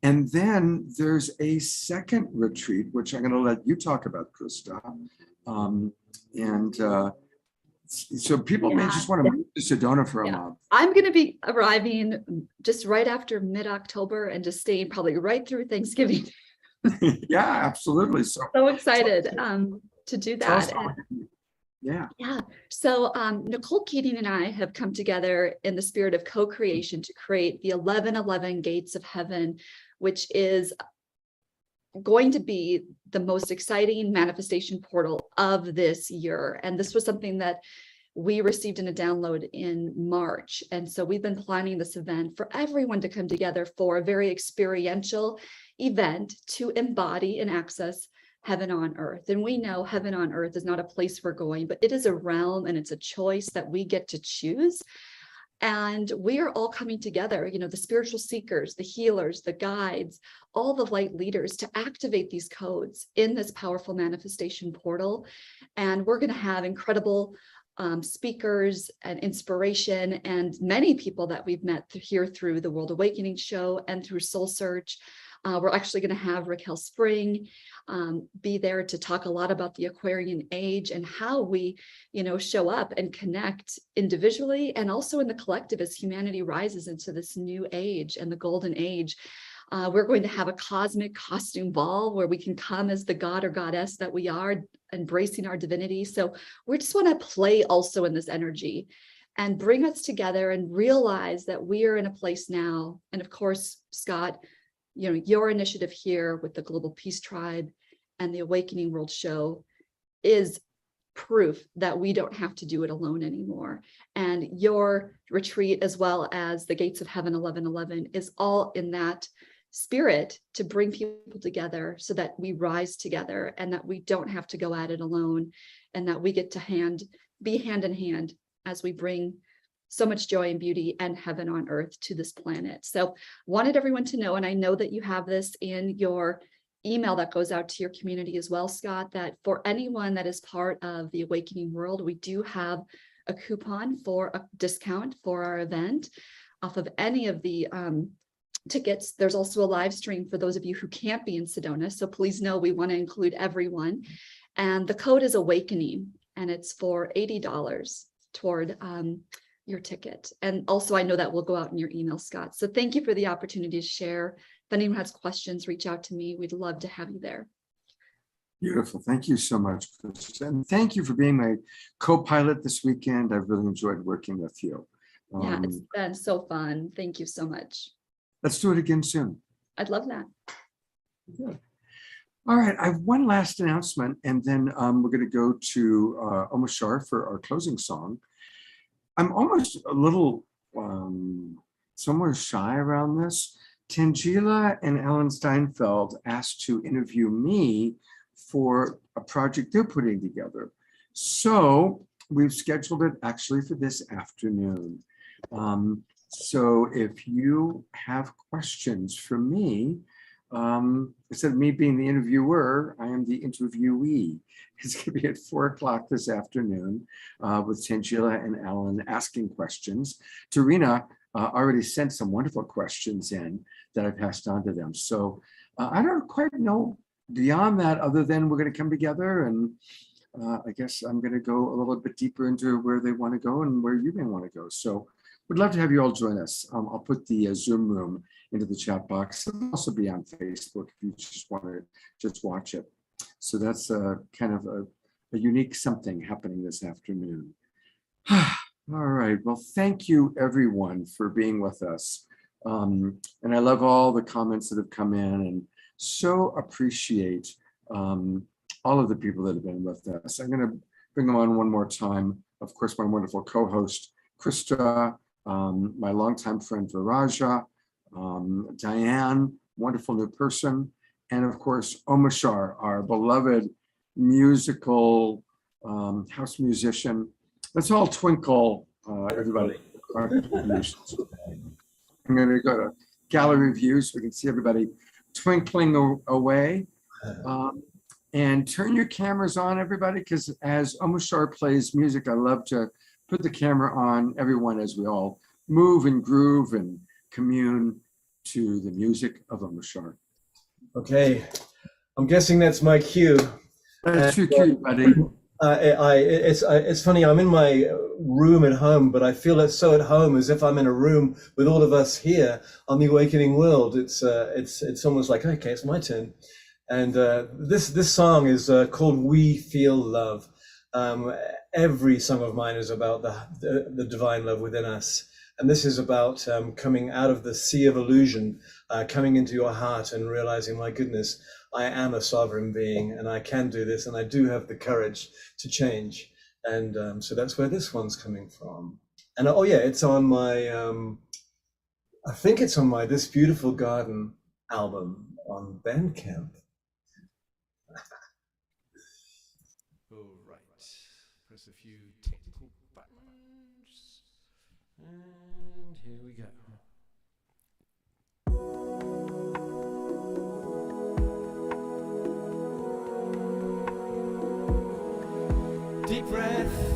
And then there's a second retreat, which I'm going to let you talk about, Krista. So people may just want to move to Sedona for a month. I'm going to be arriving just right after mid-October and just staying probably right through Thanksgiving. Yeah, absolutely. So excited to do that. Yeah. So Nicole Keating and I have come together in the spirit of co-creation to create the 1111 Gates of Heaven, which is going to be the most exciting manifestation portal of this year. And this was something that we received in a download in March. And so we've been planning this event for everyone to come together for a very experiential event to embody and access heaven on earth. And we know heaven on earth is not a place we're going, but it is a realm and it's a choice that we get to choose. And we are all coming together, the spiritual seekers, the healers, the guides, all the light leaders to activate these codes in this powerful manifestation portal. And we're going to have incredible speakers and inspiration and many people that we've met here through the World Awakening show and through Soul Search. We're actually going to have Raquel Spring be there to talk a lot about the Aquarian age and how we, show up and connect individually and also in the collective as humanity rises into this new age and the golden age. We're going to have a cosmic costume ball where we can come as the god or goddess that we are, embracing our divinity. So we just want to play also in this energy and bring us together and realize that we are in a place now. And of course, Scott, your initiative here with the Global Peace Tribe and the Awakening World Show is proof that we don't have to do it alone anymore. And your retreat, as well as the Gates of Heaven 1111, is all in that spirit to bring people together so that we rise together and that we don't have to go at it alone, and that we get to be hand in hand as we bring so much joy and beauty and heaven on earth to this planet. So wanted everyone to know, and I know that you have this in your email that goes out to your community as well, Scott, that for anyone that is part of the Awakening World, we do have a coupon for a discount for our event off of any of the tickets. There's also a live stream for those of you who can't be in Sedona. So please know we want to include everyone. And the code is Awakening, and it's for $80 toward your ticket. And also I know that will go out in your email, Scott. So thank you for the opportunity to share. If anyone has questions, reach out to me. We'd love to have you there. Beautiful. Thank you so much, Krista. And thank you for being my co-pilot this weekend. I've really enjoyed working with you. Yeah, it's been so fun. Thank you so much. Let's do it again soon. I'd love that. Good. All right, I have one last announcement, and then we're going to go to Omar Shar for our closing song. I'm almost a little somewhere shy around this. Tangela and Alan Steinfeld asked to interview me for a project they're putting together. So we've scheduled it actually for this afternoon. So if you have questions for me, instead of me being the interviewer, I am the interviewee. It's going to be at 4 o'clock this afternoon with Tangela and Alan asking questions. Tarina already sent some wonderful questions in that I passed on to them. So I don't quite know beyond that, other than we're going to come together, and I guess I'm going to go a little bit deeper into where they want to go and where you may want to go. So we'd love to have you all join us. I'll put the Zoom room into the chat box. It'll also be on Facebook if you just want to just watch it. So that's kind of a unique something happening this afternoon. All right. Well, thank you everyone for being with us. And I love all the comments that have come in, and so appreciate all of the people that have been with us. I'm going to bring them on one more time. Of course, my wonderful co-host, Krista, my longtime friend, Viraja, Diane, wonderful new person, and of course, Omar Shar, our beloved musical house musician. Let's all twinkle, everybody. I'm going to go to gallery view so we can see everybody twinkling away. And turn your cameras on, everybody, because as Omar Shar plays music, I love to put the camera on everyone as we all move and groove and commune to the music of Omar Shar. Okay, I'm guessing that's my cue. That's too cute, buddy. It's funny. I'm in my room at home, but I feel so at home as if I'm in a room with all of us here on the Awakening World. It's almost like, okay, it's my turn. And this song is called "We Feel Love." Every song of mine is about the divine love within us, and this is about coming out of the sea of illusion, coming into your heart and realizing, my goodness, I am a sovereign being, and I can do this, and I do have the courage to change. And so that's where this one's coming from. And oh yeah, it's on my, I think it's on my This Beautiful Garden album on Bandcamp. All right, press a few technical buttons, and here we go. Deep breath.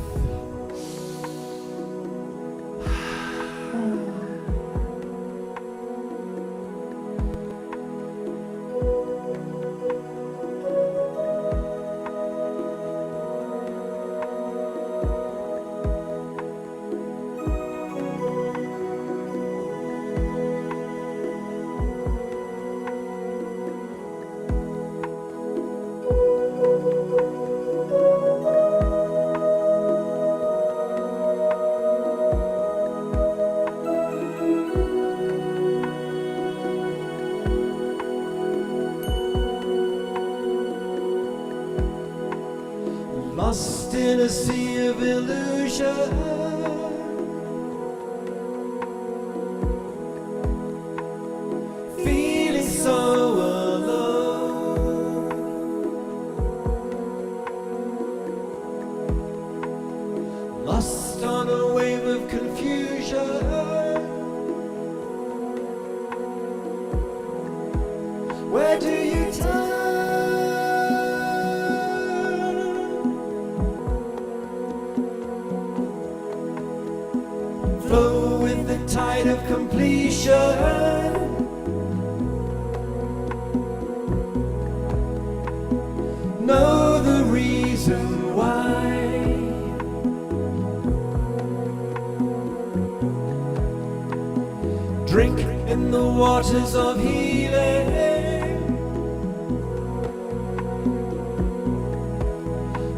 Lost in a sea of illusion, feeling so alone, lost on a wave of confusion. Where do you turn? Flow with the tide of completion. Know the reason why. Drink in the waters of healing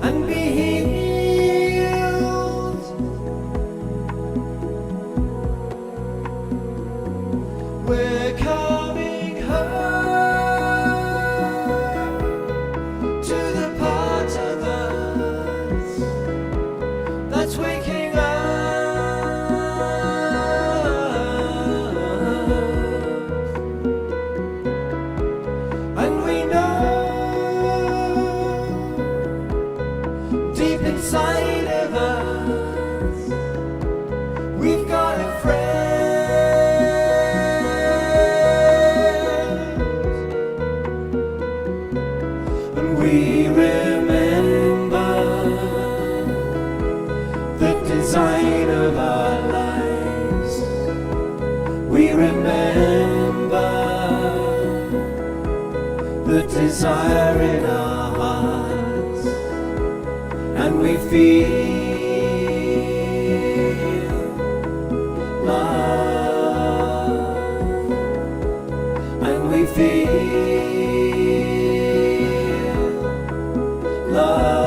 and be healed. We're coming home to the part of us that's waking up. And we know deep inside of us we've got a friend, and we remember the design of our lives. We remember the desire in our hearts, and we feel love, and we feel love.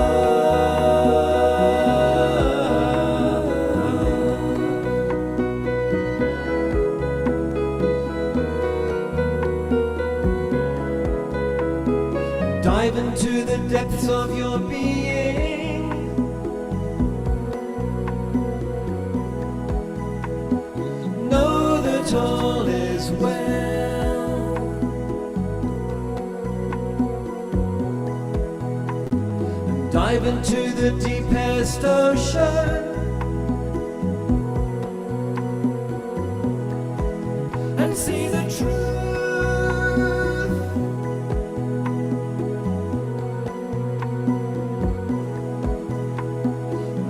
Dive into the depths of your being. Know that all is well. And dive into the deepest ocean and see the truth.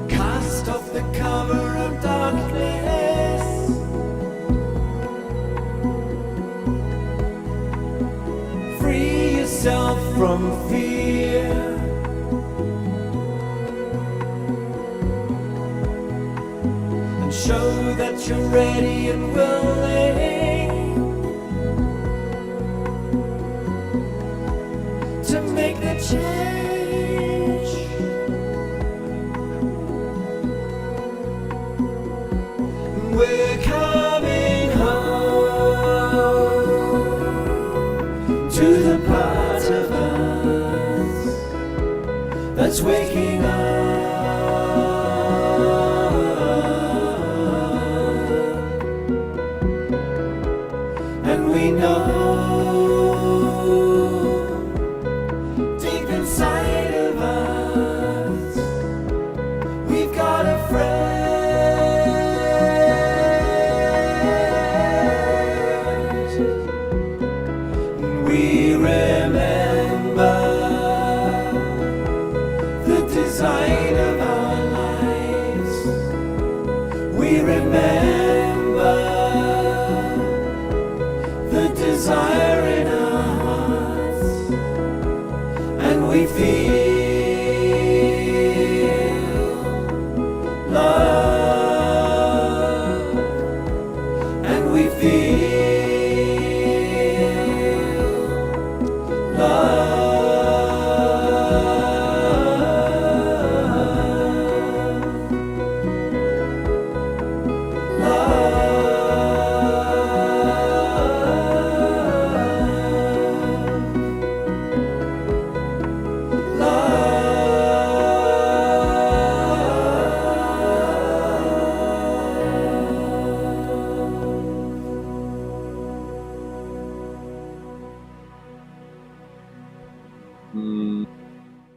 Cast off the cover of darkness. Free yourself from fear. And show that you're ready and willing to make the change. We're coming home to the part of us that's waking up. And we know deep inside of us we've got a friend. We remember the design of our lives. We remember the desire in our hearts, and we feel love, and we feel love.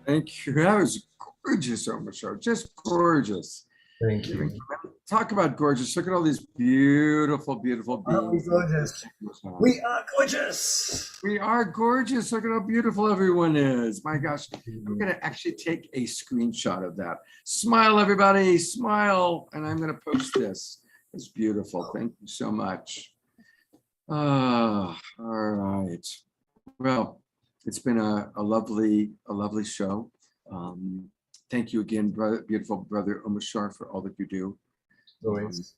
Thank you. That was gorgeous, Omasho. Just gorgeous. Thank you. Talk about gorgeous. Look at all these beautiful, beautiful Aren't we beings. gorgeous? We are gorgeous. We are gorgeous. Look at how beautiful everyone is. My gosh, I'm going to actually take a screenshot of that. Smile, everybody, smile. And I'm going to post this. It's beautiful. Thank you so much. All right. Well, it's been a lovely show. Thank you again, brother, beautiful brother Omashar, for all that you do. Always.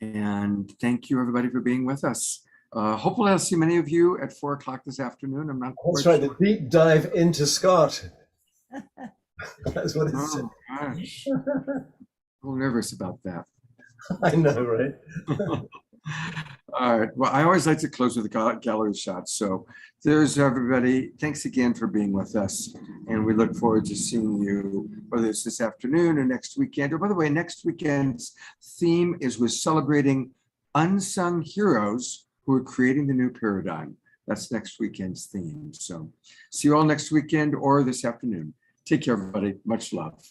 And thank you, everybody, for being with us. Hopefully, I'll see many of you at 4 o'clock this afternoon. I'm not That's quite right, sure. the deep dive into Scott. That's what it's. Oh, gosh. I'm a little nervous about that. I know, right? All right. Well, I always like to close with a gallery shot. So there's everybody. Thanks again for being with us. And we look forward to seeing you, whether it's this afternoon or next weekend. Or by the way, next weekend's theme is we're celebrating unsung heroes who are creating the new paradigm. That's next weekend's theme. So see you all next weekend or this afternoon. Take care, everybody. Much love.